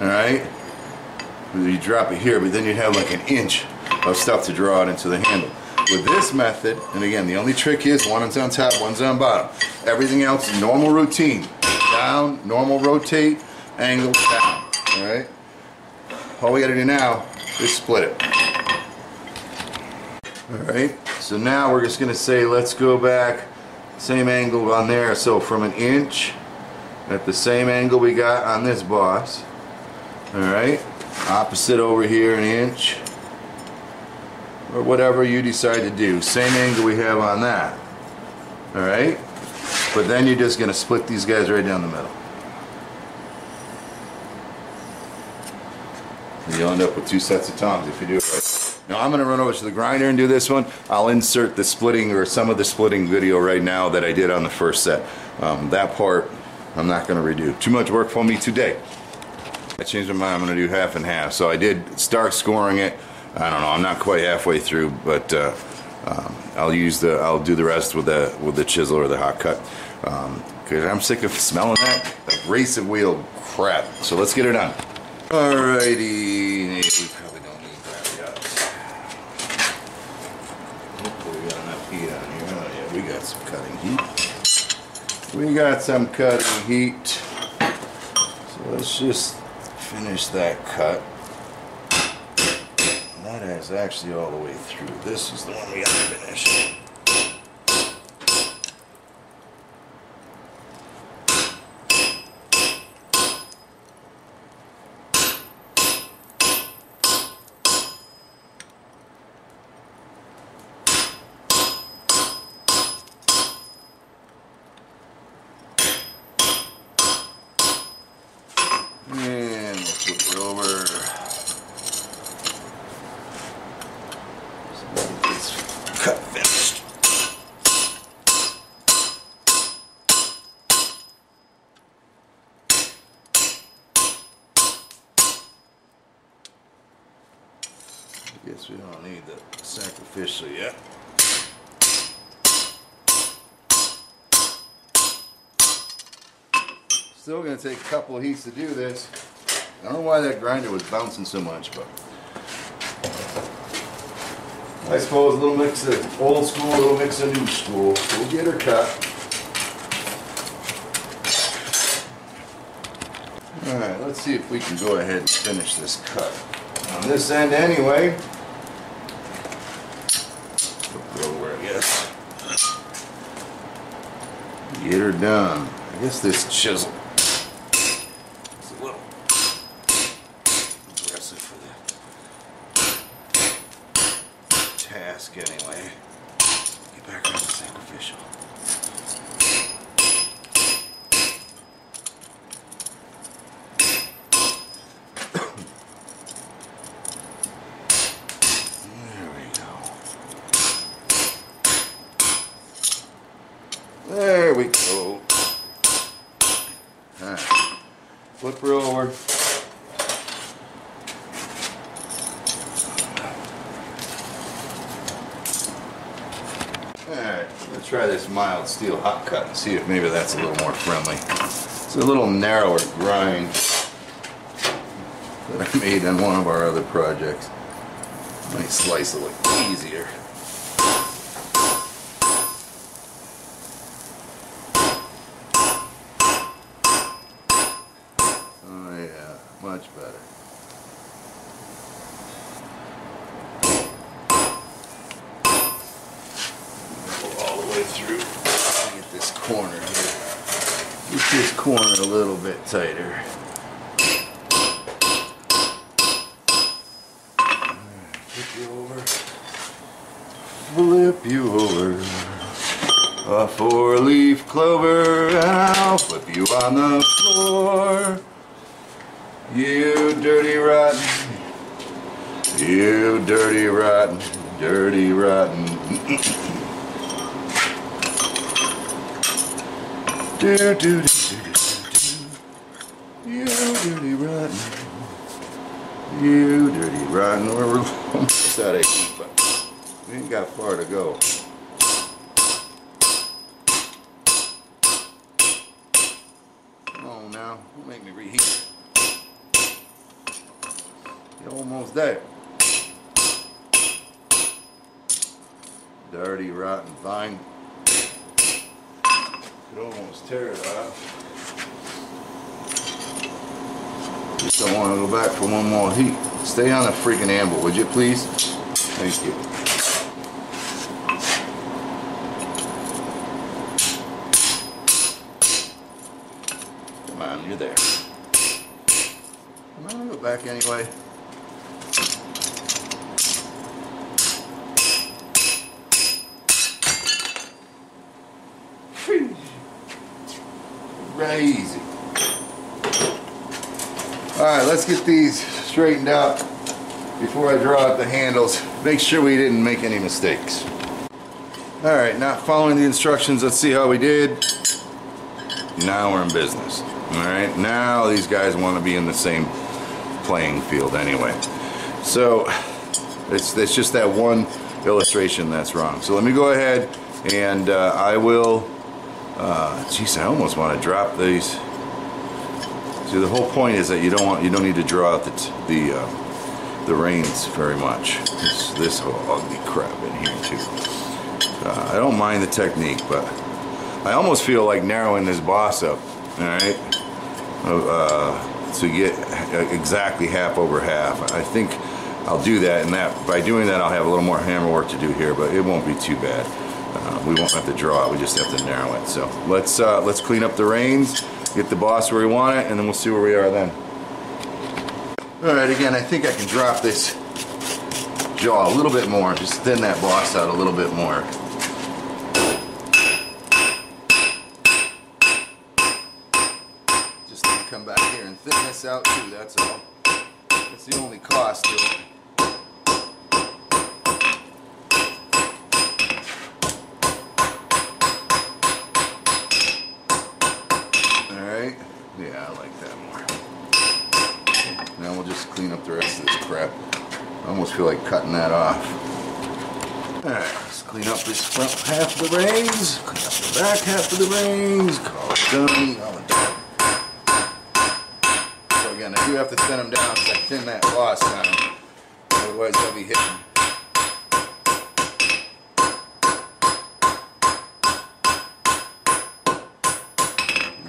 S1: alright? You drop it here, but then you'd have like an inch of stuff to draw it into the handle. With this method, and again, the only trick is one's on top, one's on bottom. Everything else is normal routine. Down, normal rotate, angle, down. Alright? All we gotta do now is split it. Alright, so now we're just gonna say, let's go back, same angle on there, so from an inch, at the same angle we got on this boss. Alright? Opposite over here, an inch. Or whatever you decide to do. Same angle we have on that. Alright? But then you're just going to split these guys right down the middle. You'll end up with two sets of tongs if you do it right. Now I'm going to run over to the grinder and do this one. I'll insert the splitting or some of the splitting video right now that I did on the first set. That part I'm not going to redo. Too much work for me today. I changed my mind. I'm going to do half and half. So I did start scoring it. I don't know, I'm not quite halfway through, but I'll do the rest with the chisel or the hot cut, because I'm sick of smelling that abrasive wheel crap. So let's get her done. Alrighty, we probably don't need that yet. Hopefully we got enough heat on here. Oh yeah, we got some cutting heat. We got some cutting heat. So let's just finish that cut. That is actually all the way through. This is the one we gotta finish. And we'll flip it over. Cut finished. I guess we don't need the sacrificial yet. Still going to take a couple of heats to do this. I don't know why that grinder was bouncing so much, but I suppose a little mix of old school, a little mix of new school. We'll get her cut. Alright, let's see if we can go ahead and finish this cut. On this end anyway. Flip over, I guess. Get her done. I guess this chisel is a little aggressive for the task anyway. Get back on the sacrificial. There we go. Alright. Flip her over. Alright, let's try this mild steel hot cut and see if maybe that's a little more friendly. It's a little narrower grind that I made on one of our other projects. Might slice a little easier. Much better. Go all the way through. Get this corner here. Get this corner a little bit tighter. Flip you over. Flip you over. A 4-leaf clover, and I'll flip you on the floor. You dirty rotten, you dirty rotten, dirty rotten. Do do do do do. You dirty rotten, you dirty rotten. We're almost out of heat, but we ain't got far to go. Come on now, don't make me reheat. Almost there. Dirty, rotten vine. Could almost tear it off. Just don't want to go back for one more heat. Stay on the freaking anvil, would you please? Thank you. Come on, you're there. Come on, go back anyway. Crazy. Alright, let's get these straightened out before I draw out the handles. Make sure we didn't make any mistakes. Alright, not following the instructions. Let's see how we did. Now we're in business. Alright, now these guys want to be in the same playing field anyway. So it's just that one illustration that's wrong. So let me go ahead and I will. Geez, I almost want to drop these. See, the whole point is that you don't need to draw out the reins very much. This whole ugly crap in here too. I don't mind the technique, but I almost feel like narrowing this boss up. All right, to get exactly half over half. I think I'll do that, and by doing that I'll have a little more hammer work to do here, but it won't be too bad. We won't have to draw it, we just have to narrow it. So let's clean up the reins, get the boss where we want it, and then we'll see where we are then. Alright, again, I think I can drop this jaw a little bit more, just thin that boss out a little bit more. Just need to come back here and thin this out too, that's all. That's the only cost to it. Yeah, I like that more. Now we'll just clean up the rest of this crap. I almost feel like cutting that off. Alright, let's clean up this front half of the reins, clean up the back half of the reins, call it done. So again, I do have to thin them down because I thin that boss down. Otherwise they'll be hitting.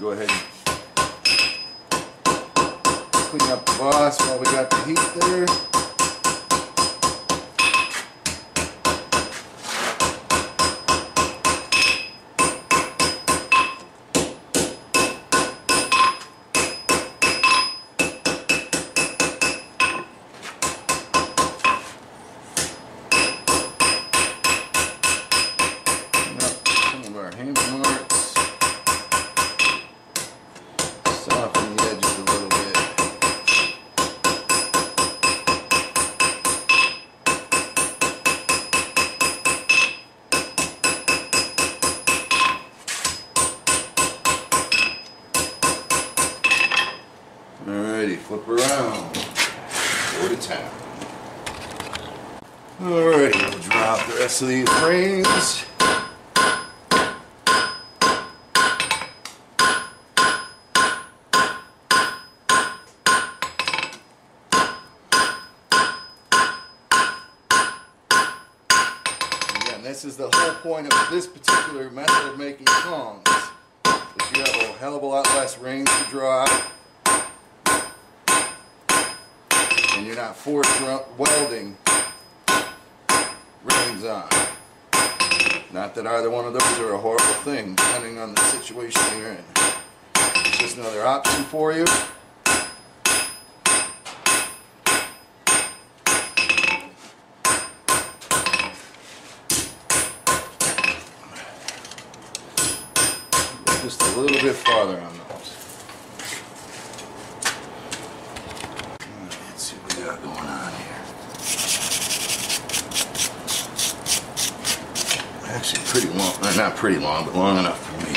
S1: Go ahead and clean up the boss while we got the heat there. Clean up some of our hammer marks. Soften the edges a little bit. Alrighty, flip around. Go to town. Alrighty, we'll drop the rest of these reins. Again, this is the whole point of this particular method of making tongs. Is you have a hell of a lot less reins to draw out. And you're not force welding reins on. Not that either one of those are a horrible thing, depending on the situation you're in. It's just another option for you. Just a little bit farther on those. Let's see what we got going on here. Actually pretty long, not pretty long, but long enough for me.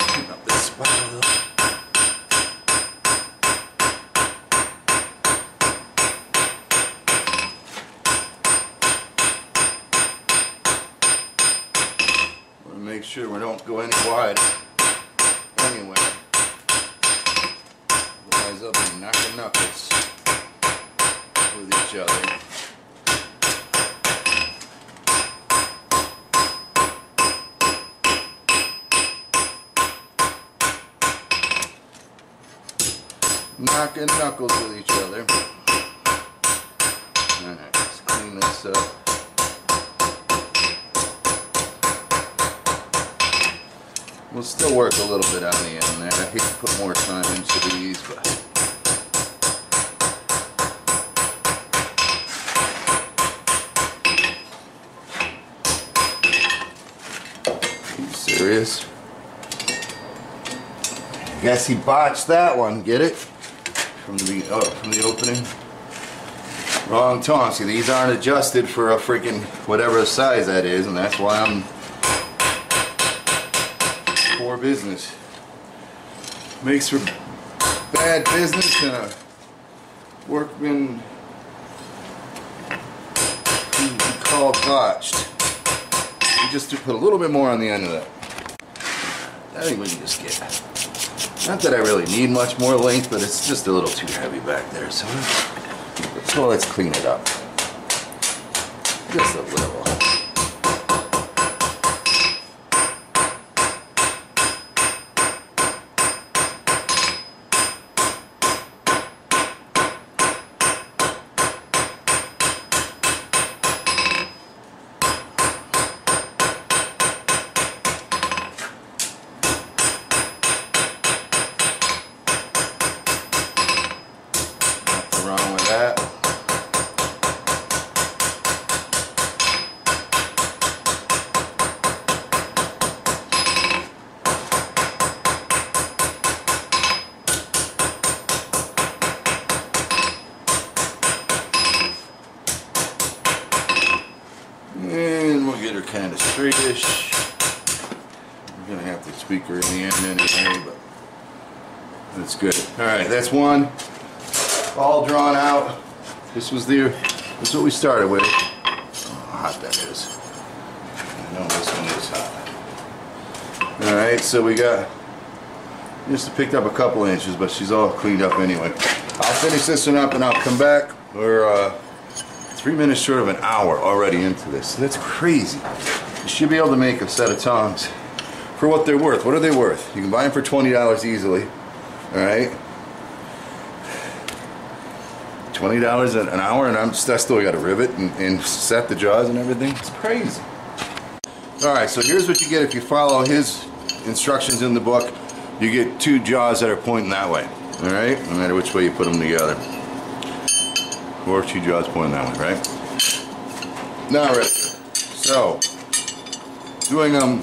S1: Clean up this spot a little. Make sure we don't go any wide anyway. Otherwise they'll be knocking knuckles with each other. Knocking knuckles with each other. Alright, let's clean this up. We'll still work a little bit on the end there. I hate to put more time into these, but are you serious? I guess he botched that one. Get it? From the opening. Wrong tong. See, these aren't adjusted for a freaking whatever size that is, and that's why I'm poor business. Makes for bad business and a workman who call botched. We just put a little bit more on the end of that. I think we can just get, not that I really need much more length, but it's just a little too heavy back there. So let's clean it up. Just a little. And we'll get her kind of straightish. We're going to have to tweak her in the end anyway, but that's good. Alright, that's one. All drawn out. This was what we started with. Oh, how hot that is. I know this one is hot. Alright, so we got, just picked up a couple inches, but she's all cleaned up anyway. I'll finish this one up and I'll come back. We're 3 minutes short of an hour already into this. That's crazy. You should be able to make a set of tongs for what they're worth. What are they worth? You can buy them for $20 easily. Alright? $20 an hour, and I still got to rivet and set the jaws and everything. It's crazy. Alright, so here's what you get if you follow his instructions in the book. You get 2 jaws that are pointing that way. Alright? No matter which way you put them together. Or 2 jaws pointing that way, right? Now, right. So, doing them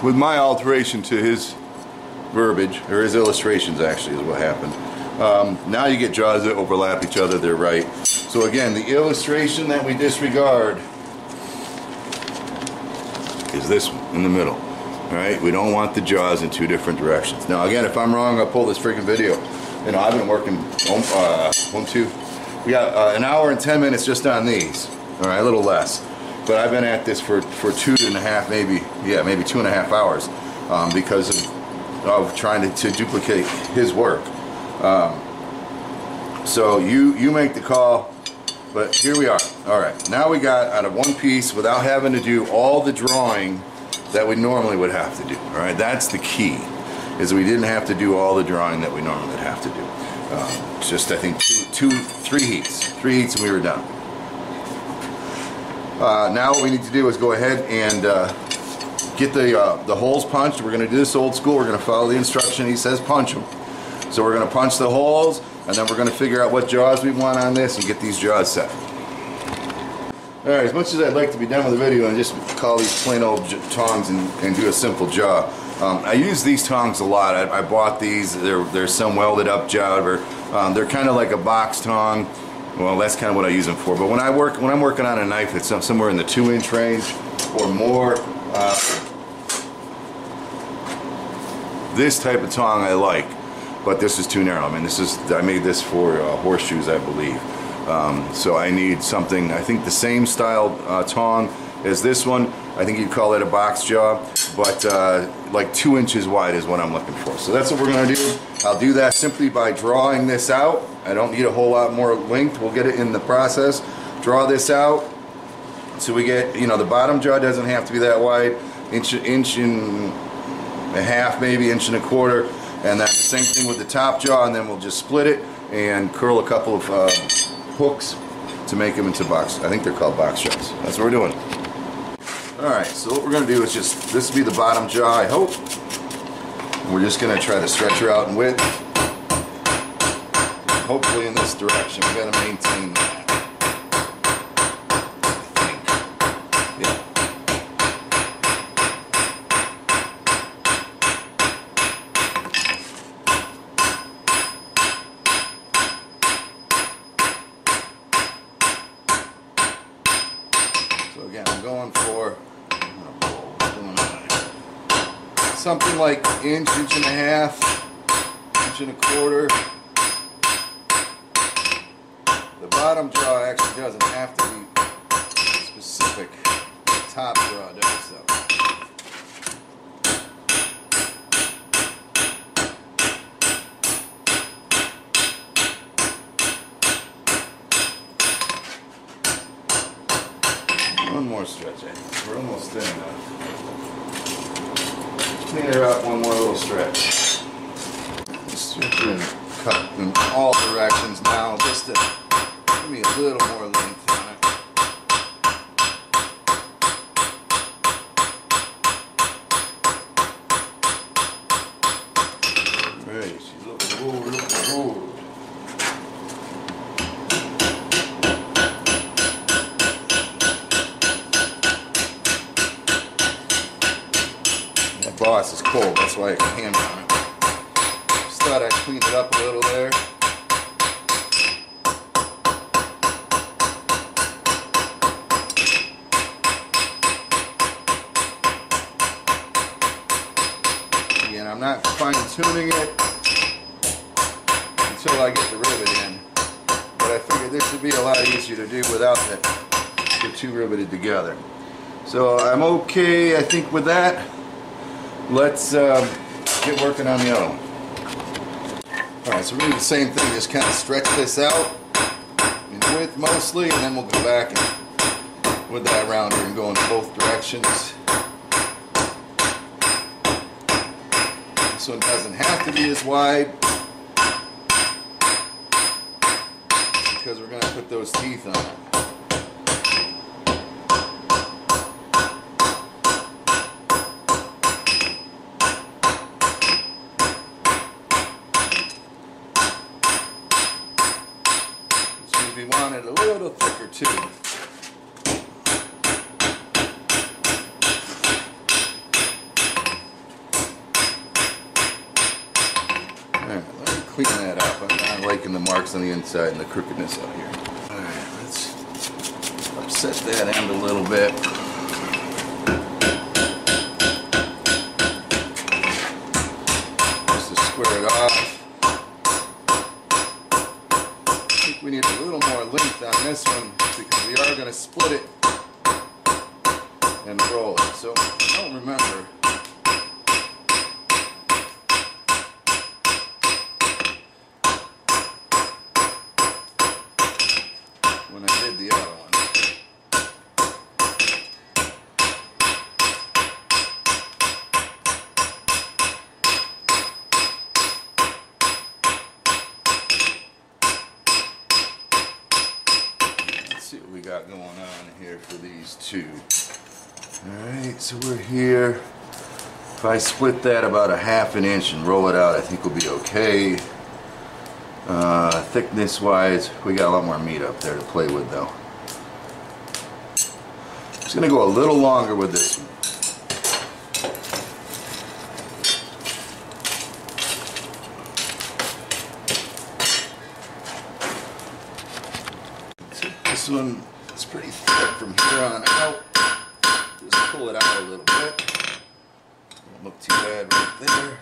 S1: with my alteration to his verbiage, or his illustrations actually is what happened. Now you get jaws that overlap each other, they're right. So again, the illustration that we disregard is this one in the middle. Alright, we don't want the jaws in 2 different directions. Now again, if I'm wrong, I'll pull this freaking video. You know, I've been working, we got an hour and 10 minutes just on these. Alright, a little less. But I've been at this for 2.5, maybe 2.5 hours because of trying to duplicate his work. So you make the call, but here we are. Alright, now we got out of one piece without having to do all the drawing that we normally would have to do. Alright, that's the key, is we didn't have to do all the drawing that we normally would have to do. Just I think 3 heats and we were done. Now what we need to do is go ahead and get the holes punched. We're going to do this old school. We're going to follow the instruction. He says punch them. So we're going to punch the holes, and then we're going to figure out what jaws we want on this and get these jaws set. Alright, as much as I'd like to be done with the video and just call these plain old tongs and do a simple jaw, I use these tongs a lot. I bought these. They're some welded up jobber. They're kind of like a box tong. Well, that's kind of what I use them for. But when I'm working on a knife that's somewhere in the 2-inch range or more, this type of tong I like. But this is too narrow. I mean, I made this for horseshoes, I believe. So I need something, I think the same style tong as this one. I think you'd call it a box jaw, but like 2 inches wide is what I'm looking for. So that's what we're going to do. I'll do that simply by drawing this out. I don't need a whole lot more length. We'll get it in the process. Draw this out so we get, you know, the bottom jaw doesn't have to be that wide. Inch and a half, maybe 1.25 inches. And then the same thing with the top jaw, and then we'll just split it and curl a couple of hooks to make them into box. I think they're called box jaws. That's what we're doing. Alright, so what we're going to do is just, this will be the bottom jaw, I hope. We're just going to try to stretch her out in width. Hopefully in this direction. We've got to maintain that. So again, I'm going for something like inch and a half, 1.25 inches. The bottom jaw actually doesn't have to be
S2: specific top draw does though.
S1: One more stretch, I think. We're almost there now. Clean her up, one more little stretch.
S2: Stretch and cut in all directions now, just to give me a little more length on it.
S1: Right, she's looking good, looking good.
S2: Boss is cold, that's why I can hammer on it. Just thought I'd clean it up a little there. Again, I'm not fine-tuning it until I get the rivet in, but I figured this would be a lot easier to do without the two riveted together. So I'm okay, I think, with that. Let's get working on the other one. Alright, so we're going to do the same thing, just kind of stretch this out in width mostly, and then we'll go back and with that rounder and go in both directions. This one doesn't have to be as wide because we're going to put those teeth on it. We want it a little thicker too. Alright, let me clean that up. I'm not liking the marks on the inside and the crookedness out here. Alright, let's upset that end a little bit. Just to square it off. We need a little more length on this one because we are going to split it and roll it. So I don't remember. When I did the other one. See what we got going on here for these two. Alright, so we're here. If I split that about a ½ inch and roll it out, I think we'll be okay. Thickness wise, we got a lot more meat up there to play with though. Just gonna go a little longer with this one. This one is pretty thick from here on out. Just pull it out a little bit. Don't look too bad right there.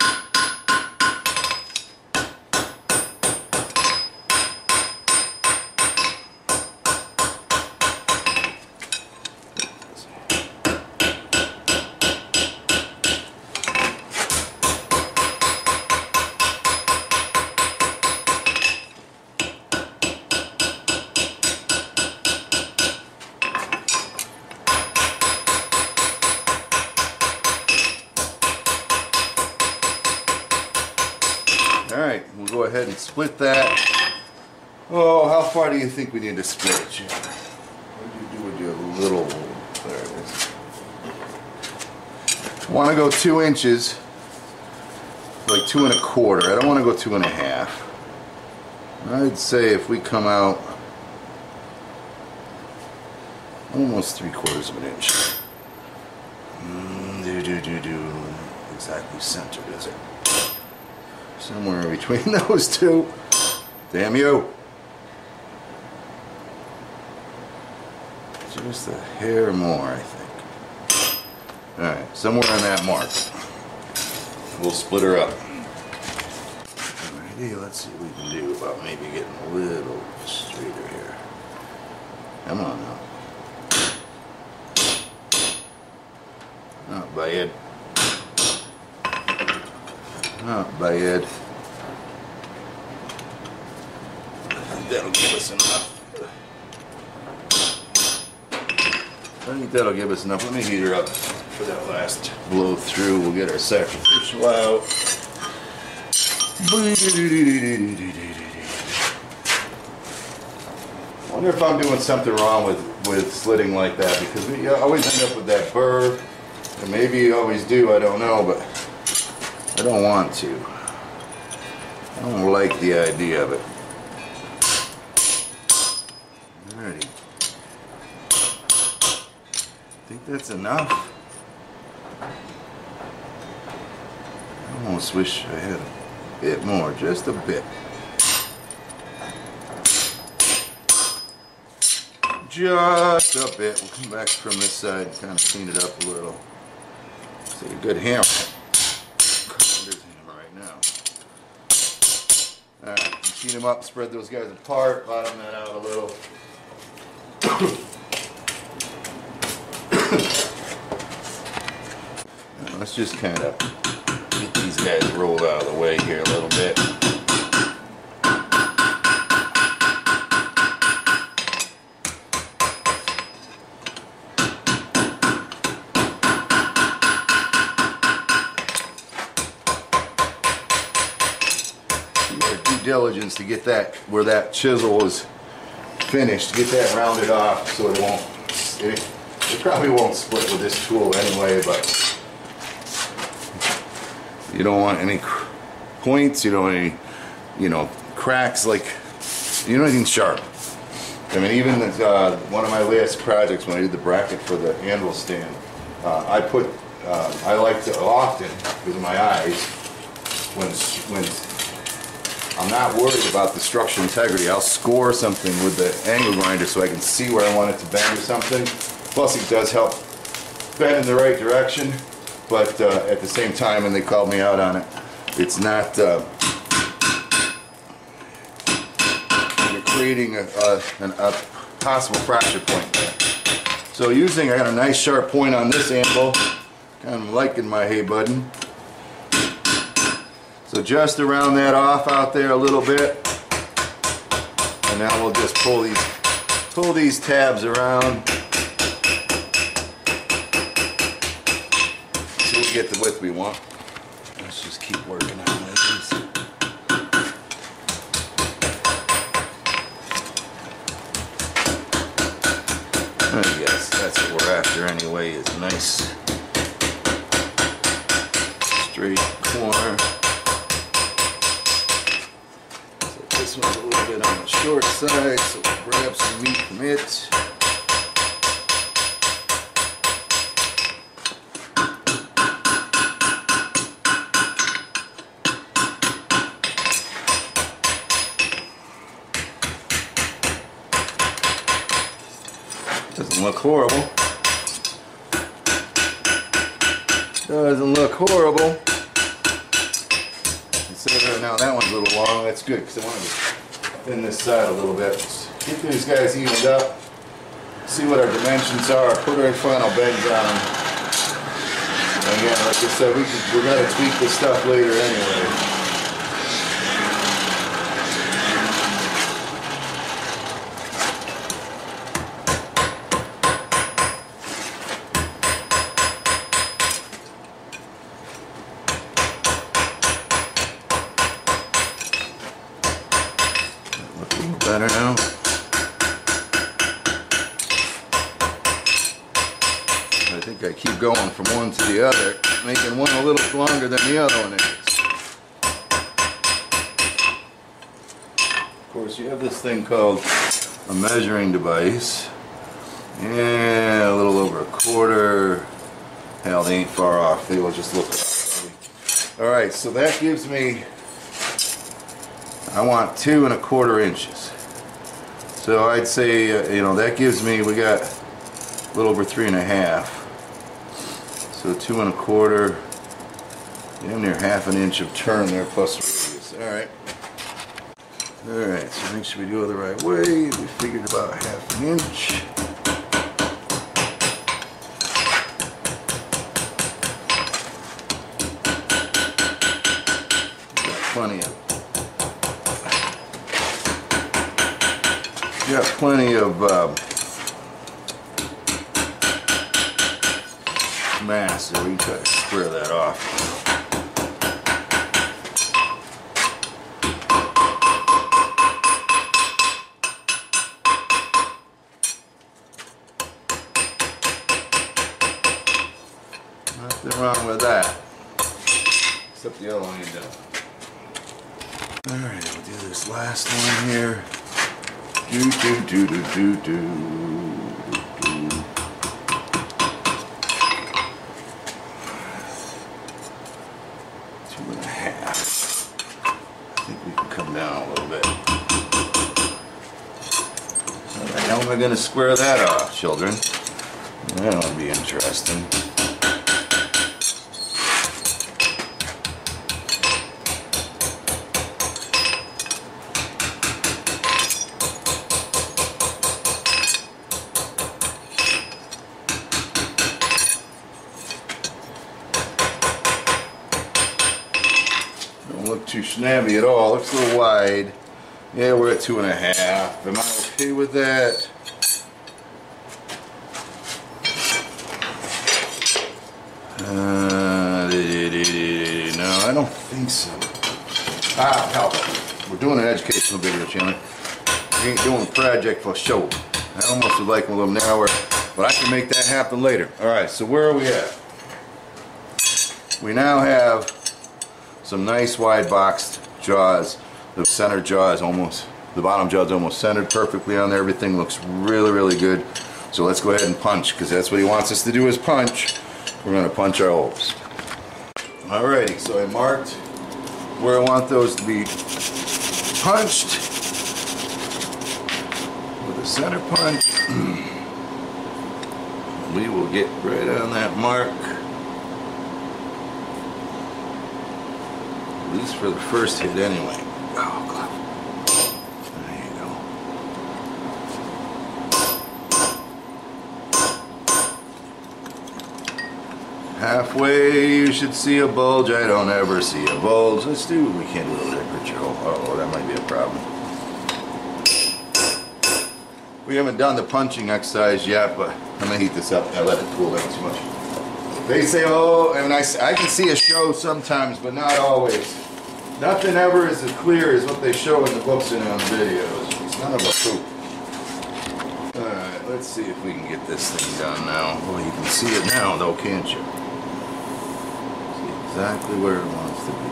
S2: Alright, we'll go ahead and split that. Oh, how far do you think we need to split it, Jim? What do you do with your little... There it is. I want to go 2 inches. Like 2 1/4. I don't want to go 2 1/2. I'd say if we come out almost 3/4 of an inch. Exactly centered, is it? Somewhere between those two. Damn you. Just a hair more, I think. Alright, somewhere on that mark. We'll split her up. Alrighty, let's see what we can do about maybe getting a little straighter here. Come on now. by Ed. That'll give us enough. I think that'll give us enough. Let me heat her up for that last blow through. We'll get our sacrificial out. I wonder if I'm doing something wrong with slitting like that, because we always end up with that burr. And maybe you always do, I don't know, but I don't want to. I don't like the idea of it. Alrighty. I think that's enough. I almost wish I had a bit more, just a bit. Just a bit. We'll come back from this side and kind of clean it up a little. Take a good hammer. Carpenter's hammer right now. Alright, heat them up, spread those guys apart, bottom that out a little. Now, let's just kind of get these guys rolled out of the way here a little bit. Diligence to get that where that chisel was finished, get that rounded off so it won't, it probably won't split with this tool anyway, but you don't want any points, you don't want any, you know, cracks, like, you don't anything sharp. I mean, even one of my last projects when I did the bracket for the anvil stand, I like to often, with my eyes, when I'm not worried about the structural integrity, I'll score something with the angle grinder so I can see where I want it to bend or something. Plus it does help bend in the right direction, but at the same time, and they called me out on it, it's not you're creating a possible fracture point there. So I got a nice sharp point on this anvil, kind of liking my hay button. So just to round that off out there a little bit, and now we'll just pull these tabs around so we get the width we want. Let's just keep working on these. I guess that's what we're after anyway, is a nice straight corner. This one's a little bit on the short side, so we'll grab some meat from it. Doesn't look horrible. Doesn't look horrible. Now that one's a little long, that's good because I want to thin this side a little bit. Just get these guys evened up, see what our dimensions are, put our final bends on them. And again, like I said, we're going to tweak this stuff later anyway. Better now. I think I keep going from one to the other, making one a little longer than the other one is. Of course, you have this thing called a measuring device. Yeah, a little over a quarter. Hell, they ain't far off. They will just look off. Alright, so that gives me, I want 2 1/4 inches. So I'd say, that gives me, we got a little over 3 1/2. So 2 1/4, damn near 1/2 inch of turn there plus radius. Alright. Alright, so make sure we do it the right way. We figured about 1/2 inch. got plenty of mass, so we can try to square that off. Nothing wrong with that, except the other one you don't. Alright, we'll do this last one here. Do. 2.5. I think we can come down a little bit. Alright, how am I going to square that off, children? That'll be interesting. Don't look too snabby at all. Looks a little wide. Yeah, we're at 2.5. Am I okay with that? No, I don't think so. Hell, we're doing an educational video channel. We ain't doing a project for show. I almost would like a little narrower, but I can make that happen later. Alright, so where are we at? We now have some nice wide boxed jaws. The center jaw is almost, the bottom jaw is almost centered perfectly on there. Everything looks really, really good. So let's go ahead and punch, because that's what he wants us to do, is punch. We're going to punch our holes. Alrighty, so I marked where I want those to be punched with a center punch. We will get right on that mark, at least for the first hit anyway. Oh, God. There you go. Halfway you should see a bulge. I don't ever see a bulge. Let's do, we can't do a temperature hole. Uh-oh, that might be a problem. We haven't done the punching exercise yet, but I'm gonna heat this up. I let it cool down too much. They say, oh, and I can see a show sometimes, but not always. Nothing ever is as clear as what they show in the books and on the videos. It's none of a poop. Alright, let's see if we can get this thing done now. Well, you can see it now though, can't you? See exactly where it wants to be.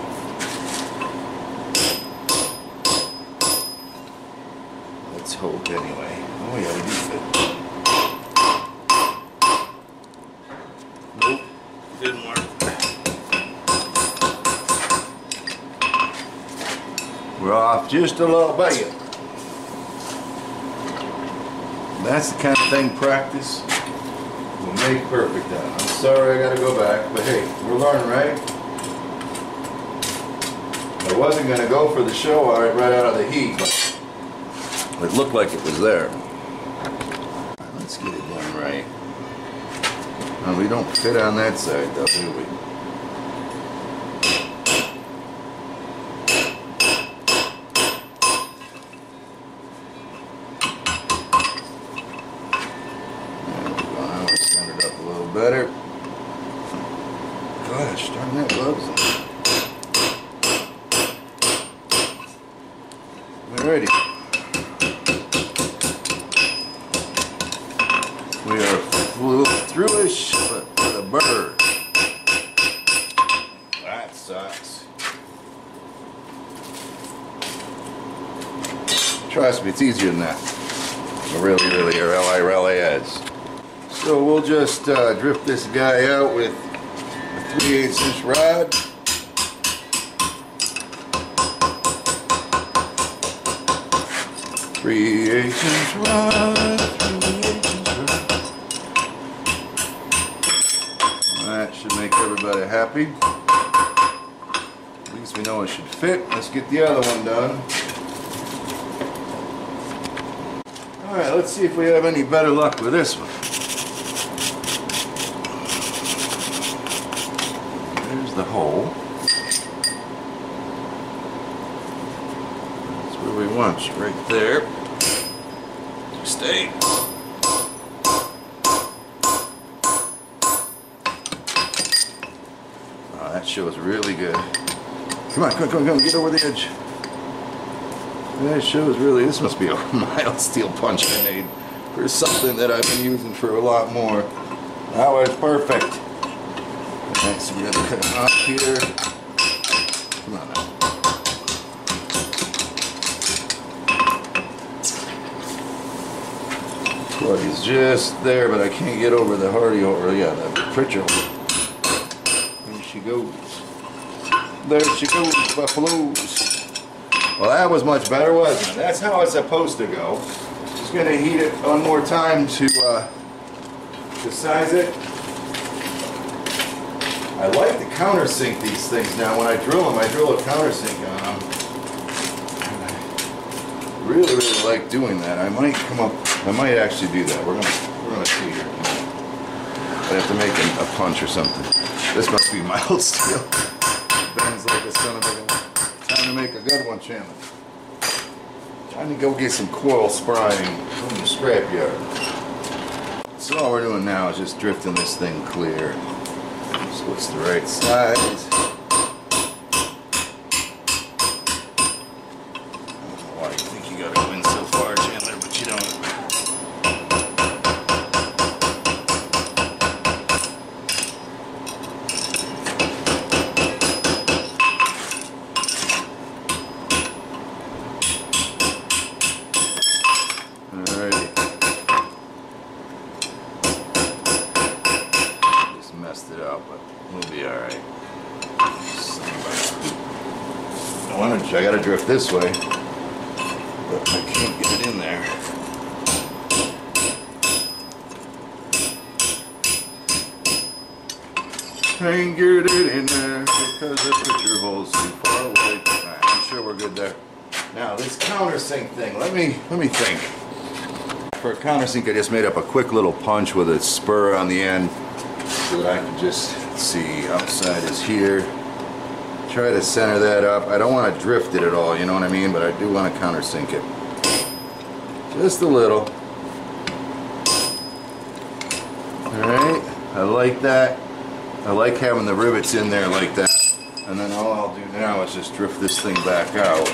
S2: Let's hope anyway. Oh yeah, we do fit. Nope, didn't work. We're off just a little bit. That's the kind of thing practice will make perfect on. I'm sorry I gotta go back, but hey, we're learning, right? I wasn't gonna go for the show right out of the heat, but it looked like it was there. Let's get it done right. Now, we don't fit on that side though, do we? Better. Gosh, darn that gloves. Alrighty. We are a little through-ish, but with a bird. That sucks. Trust me, it's easier than that. It really is. So we'll just drift this guy out with a 3/8 inch rod. That should make everybody happy. At least we know it should fit. Let's get the other one done. Alright, let's see if we have any better luck with this one. The hole. That's where we want you, right there.
S1: Stay. Oh, that shows really good. Come on, get over the edge. That shows really, this must be a mild steel punch I made for something that I've been using for a lot more. That was perfect. Alright, so we have to cut it off here. Come on now. Plug is just there, but I can't get over the hardy over. Yeah, the pritchard. There she goes. There she goes, buffaloes. Well, that was much better, wasn't it? That's how it's supposed to go. Just gonna heat it one more time to size it. I like to countersink these things now. When I drill them, I drill a countersink on them. I really like doing that. I might actually do that. We're gonna see here. I have to make a punch or something. This must be mild steel. Bends like a son of a gun. Time to make a good one, Chandler. Time to go get some coil sprying from the scrapyard. So all we're doing now is just drifting this thing clear. So it's the right size. I don't know why you think you gotta go in so far, Chandler, but you don't. Alrighty. Just messed it up, but we'll be alright. I gotta drift this way, but I can't get it in there. Can't get it in there because the picture hole's too far away. Alright, I'm sure we're good there. Now this countersink thing, let me think. For a countersink, I just made up a quick little punch with a spur on the end so that I can just see outside is here. Try to center that up. I don't want to drift it at all, you know what I mean? But I do want to countersink it. Just a little. Alright, I like that. I like having the rivets in there like that. And then all I'll do now is just drift this thing back out.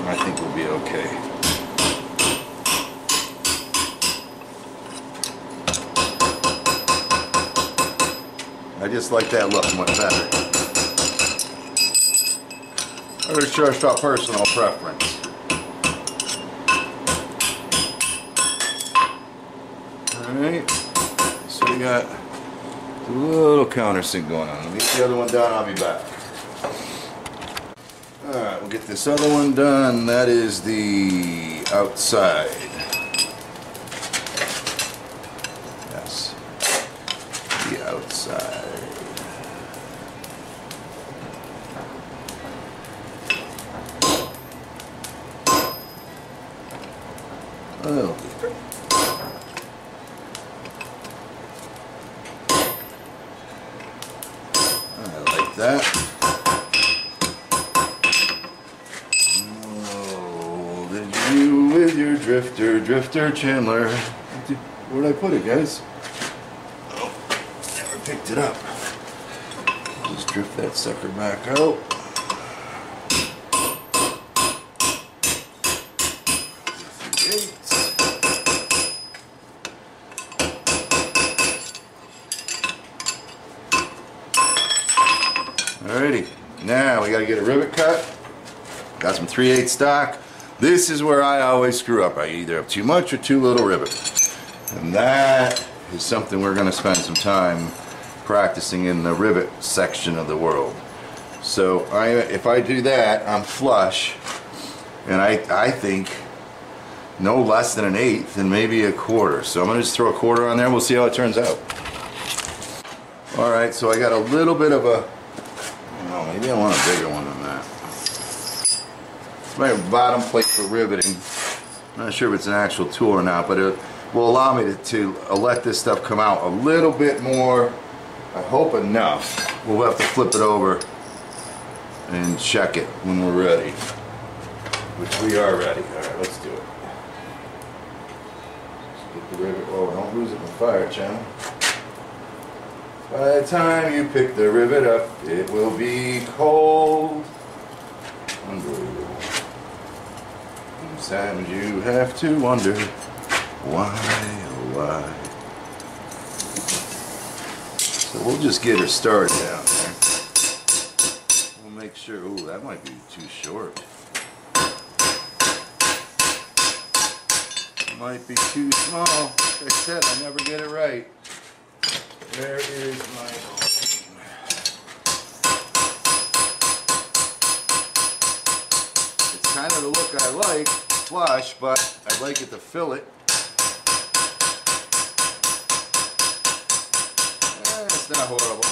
S1: I think we'll be okay. I just like that look much better. It's just a personal preference. Alright, so we got a little countersink going on. Let me get the other one done, I'll be back. Alright, we'll get this other one done. That is the outside. Yes, the outside. A little deeper. I like that. Oh, did you with your drifter Chandler? Where'd I put it, guys? Oh, never picked it up. Just drift that sucker back out. Alrighty, now we got to get a rivet cut. Got some 3/8 stock. This is where I always screw up. I either have too much or too little rivet. And that is something we're going to spend some time practicing in the rivet section of the world. So if I do that, I'm flush. And I think no less than 1/8 and maybe 1/4. So I'm going to just throw 1/4 on there and we'll see how it turns out. Alright, so I got a little bit of a... Oh, maybe I want a bigger one than that. My bottom plate for riveting. I'm not sure if it's an actual tool or not, but it will allow me to let this stuff come out a little bit more. I hope enough. We'll have to flip it over and check it when we're ready. which we are ready. All right, let's do it. Let's get the rivet. Oh, don't lose it in the fire channel. By the time you pick the rivet up, it will be cold. Unbelievable. Sometimes you have to wonder why, oh why. So we'll just get her started down there. We'll make sure, ooh, that might be too short. Might be too small. Like I said, I never get it right. Where is my team? It's kind of the look I like, flush, but I'd like it to fill it. It's not horrible.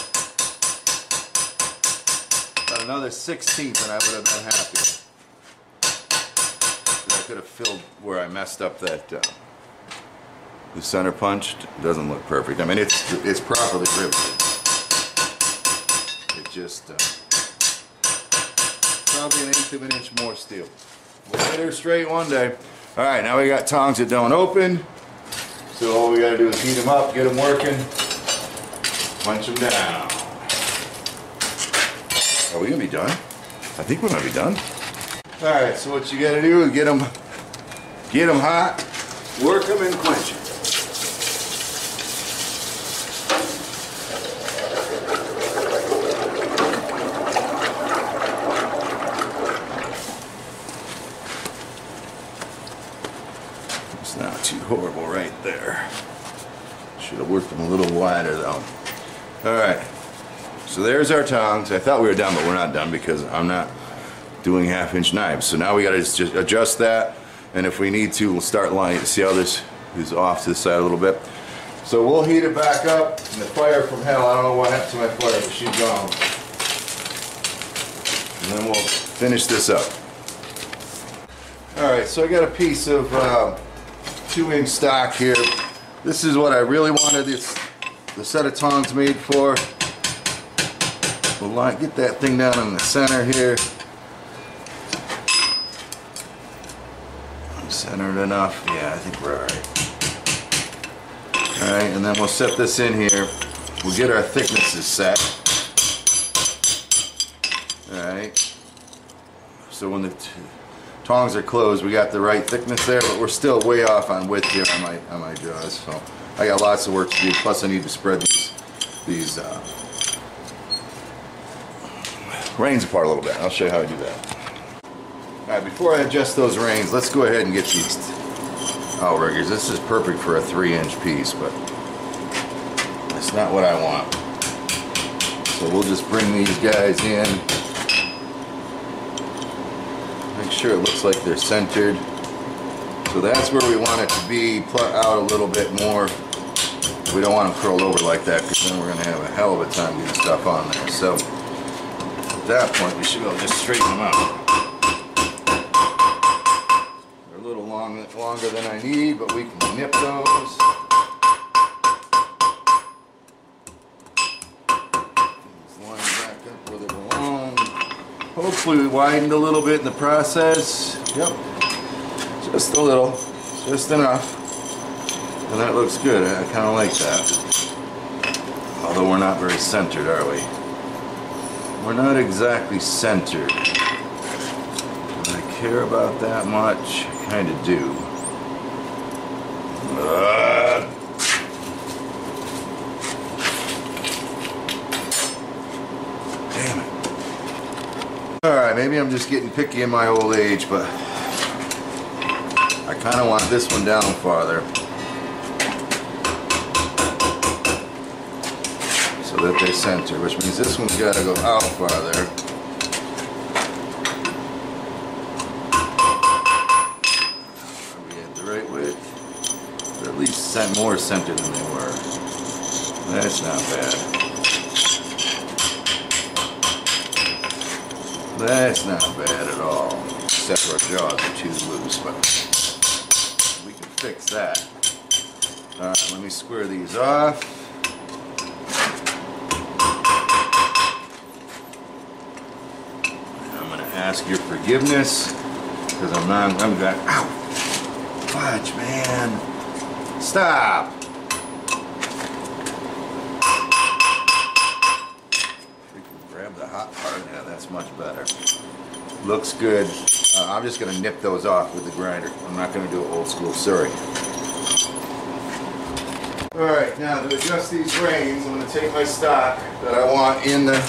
S1: About another 16th and I would have been happy. I could have filled where I messed up that the center punched. It doesn't look perfect. I mean, it's properly riveted. It just probably an 1/8 of an inch more steel. We'll get her straight one day. All right, now we got tongs that don't open. So all we got to do is heat them up, get them working, punch them down. Are we gonna be done? I think we're gonna be done. All right, so what you got to do is get them hot, work them, and quench them. It's not too horrible right there. Should have worked them a little wider though. All right, so there's our tongs. I thought we were done, but we're not done because I'm not doing 1/2 inch knives. So now we got to just adjust that, and if we need to, we'll start lining it. See how this is off to the side a little bit. So we'll heat it back up. And the fire from hell, I don't know what happened to my fire, but she's gone. And then we'll finish this up. All right, so I got a piece of 2-inch stock here. This is what I really wanted the set of tongs made for. We'll get that thing down in the center here. Centered enough. Yeah, I think we're alright. Alright, and then we'll set this in here. We'll get our thicknesses set. Alright. So when the tongs are closed, we got the right thickness there, but we're still way off on width here on my jaws. So I got lots of work to do. Plus I need to spread these reins apart a little bit. I'll show you how I do that. Alright, before I adjust those reins, let's go ahead and get these outriggers. This is perfect for a 3-inch piece, but it's not what I want. So we'll just bring these guys in. Make sure it looks like they're centered. So that's where we want it to be, out a little bit more. We don't want them curled over like that because then we're going to have a hell of a time getting stuff on there. So at that point, we should be able to just straighten them out. Longer than I need, but we can nip those. Line back up where they belong. Hopefully we widened a little bit in the process. Yep, just a little, just enough, and that looks good. I kind of like that. Although we're not very centered, are we? We're not exactly centered. Do I care about that much? I kind of do. Damn it. Alright, maybe I'm just getting picky in my old age, but I kind of want this one down farther so that they center, which means this one's got to go out farther. At least more centered than they were. That's not bad. That's not bad at all. Except our jaws are too loose, but we can fix that. Alright, let me square these off. I'm going to ask your forgiveness
S2: because I'm going, ow, fudge, man, stop. Grab the hot part. Yeah, that's much better. Looks good. I'm just going to nip those off with the grinder. I'm not going to do it old school. Sorry. Alright, now to adjust these reins, I'm going to take my stock that I want in the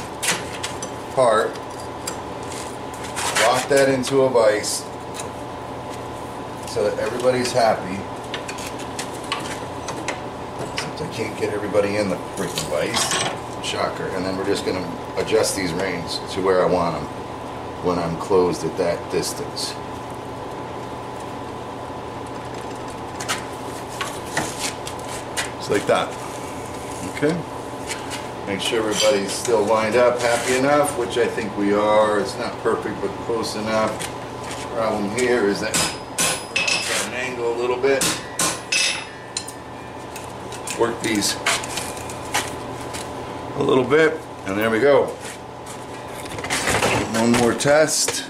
S2: part, lock that into a vise so that everybody's happy. Except I can't get everybody in the freaking vise. Shocker. And then we're just going to adjust these reins to where I want them when I'm closed at that distance. Just like that. Okay. Make sure everybody's still lined up, happy enough, which I think we are. It's not perfect, but close enough. Problem here is that got an angle a little bit. Work these a little bit, and there we go. One more test.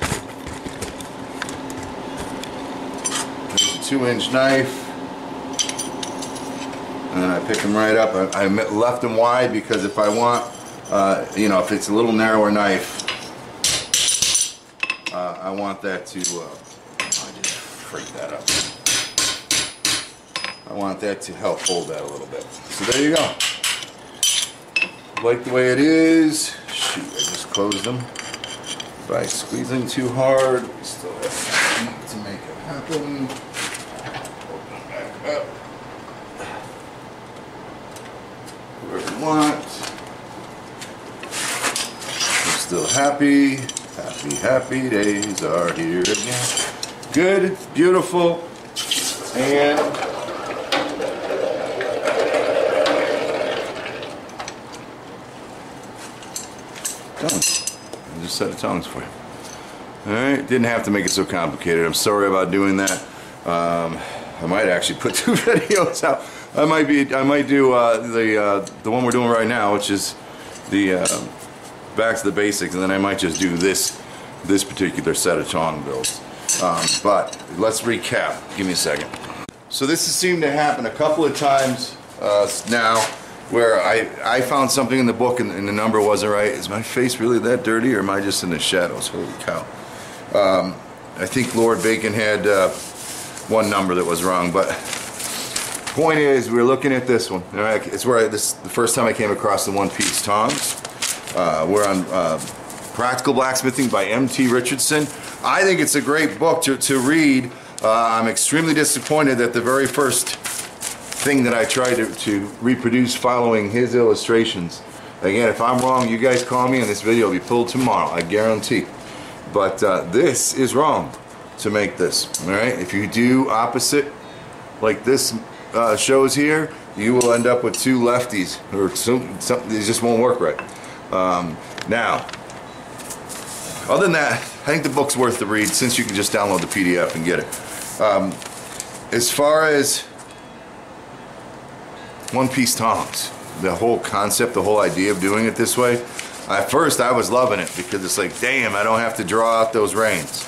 S2: There's a 2-inch knife. And then I pick them right up. I left them wide because if I want, you know, if it's a little narrower knife, I want that to, I just freak that up. I want that to help hold that a little bit. So there you go. Like the way it is. Shoot, I just closed them. By squeezing too hard, we still have heat to make it happen. Open them back up. Whatever you want. We're still happy. Happy days are here again. Good, beautiful, and tongs. Just a set of tongs for you. Alright, didn't have to make it so complicated. I'm sorry about doing that. I might actually put 2 videos out. I might do the one we're doing right now, which is the back to the basics, and then I might just do this particular set of tong builds. But let's recap. Give me a second. So this has seemed to happen a couple of times now, where I found something in the book and the number wasn't right. Is my face really that dirty, or am I just in the shadows? Holy cow. I think Lord Bacon had one number that was wrong, but point is, we're looking at this one. All right, it's where the first time I came across the one-piece tongs. We're on Practical Blacksmithing by M.T. Richardson. I think it's a great book to read. I'm extremely disappointed that the very first thing that I tried to reproduce following his illustrations. Again, if I'm wrong, you guys call me and this video will be pulled tomorrow, I guarantee. But this is wrong to make this. All right, if you do opposite like this shows here, you will end up with 2 lefties, or something. It just won't work right. Now, other than that, I think the book's worth the read, since you can just download the PDF and get it. As far as one-piece tongs, the whole concept, the whole idea of doing it this way, at first I was loving it because it's like, damn, I don't have to draw out those reins.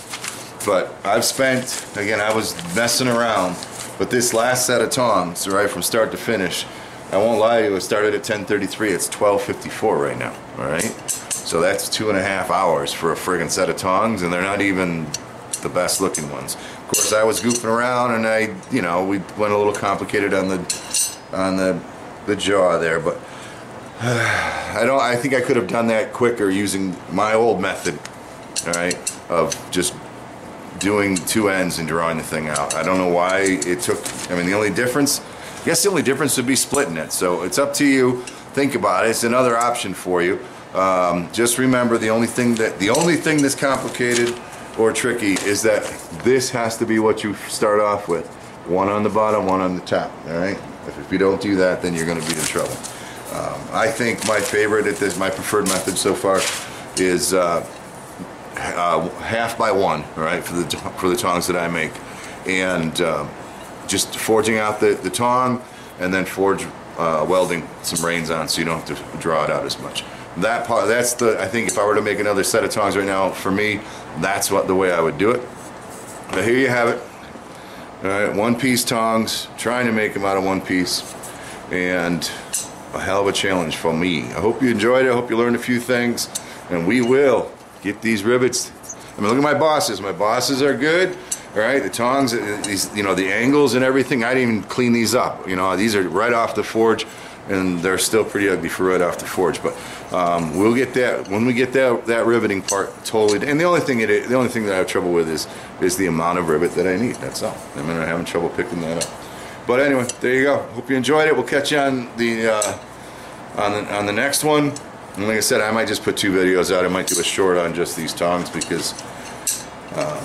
S2: But I've spent, again, I was messing around, but this last set of tongs, right, from start to finish, I won't lie to you, it started at 10:33, it's 12:54 right now, alright? So that's 2.5 hours for a friggin' set of tongs, and they're not even the best looking ones. Of course, I was goofing around, and we went a little complicated on the jaw there, but I think I could have done that quicker using my old method, alright, of just doing 2 ends and drawing the thing out. I don't know why it took, the only difference, I guess the only difference would be splitting it. So it's up to you. Think about it. It's another option for you. Just remember, the only thing that's complicated or tricky is that this has to be what you start off with. One on the bottom, one on the top, alright? If you don't do that, then you're going to be in trouble. I think my favorite my preferred method so far is half by 1, right, for the tongs that I make, and just forging out the tong, and then welding some reins on, so you don't have to draw it out as much. That part, I think if I were to make another set of tongs right now, for me, that's the way I would do it.
S1: But here you have it. All right, one-piece tongs, trying to make them out of one piece, and a hell of a challenge for me. I hope you enjoyed it. I hope you learned a few things, and we will get these rivets. I mean, look at my bosses. My bosses are good. All right, the tongs, these, you know, the angles and everything. I didn't even clean these up. You know, these are right off the forge, and they're still pretty ugly for right off the forge. But we'll get that when we get that riveting part totally. And the only thing that I have trouble with is the amount of rivet that I need. That's all. I'm having trouble picking that up. But anyway, there you go. Hope you enjoyed it. We'll catch you on the next one. And like I said, I might just put 2 videos out. I might do a short on just these tongs because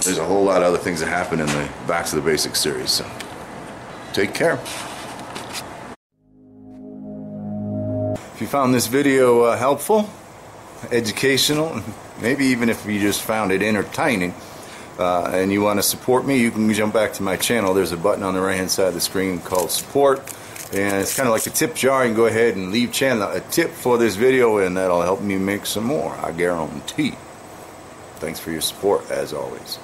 S1: there's a whole lot of other things that happen in the Back to the Basics series. So take care. If you found this video helpful, educational, maybe even if you just found it entertaining, and you want to support me, you can jump back to my channel. There's a button on the right hand side of the screen called support, and it's kind of like a tip jar. You can go ahead and leave a tip for this video, and that'll help me make some more, I guarantee. Thanks for your support, as always.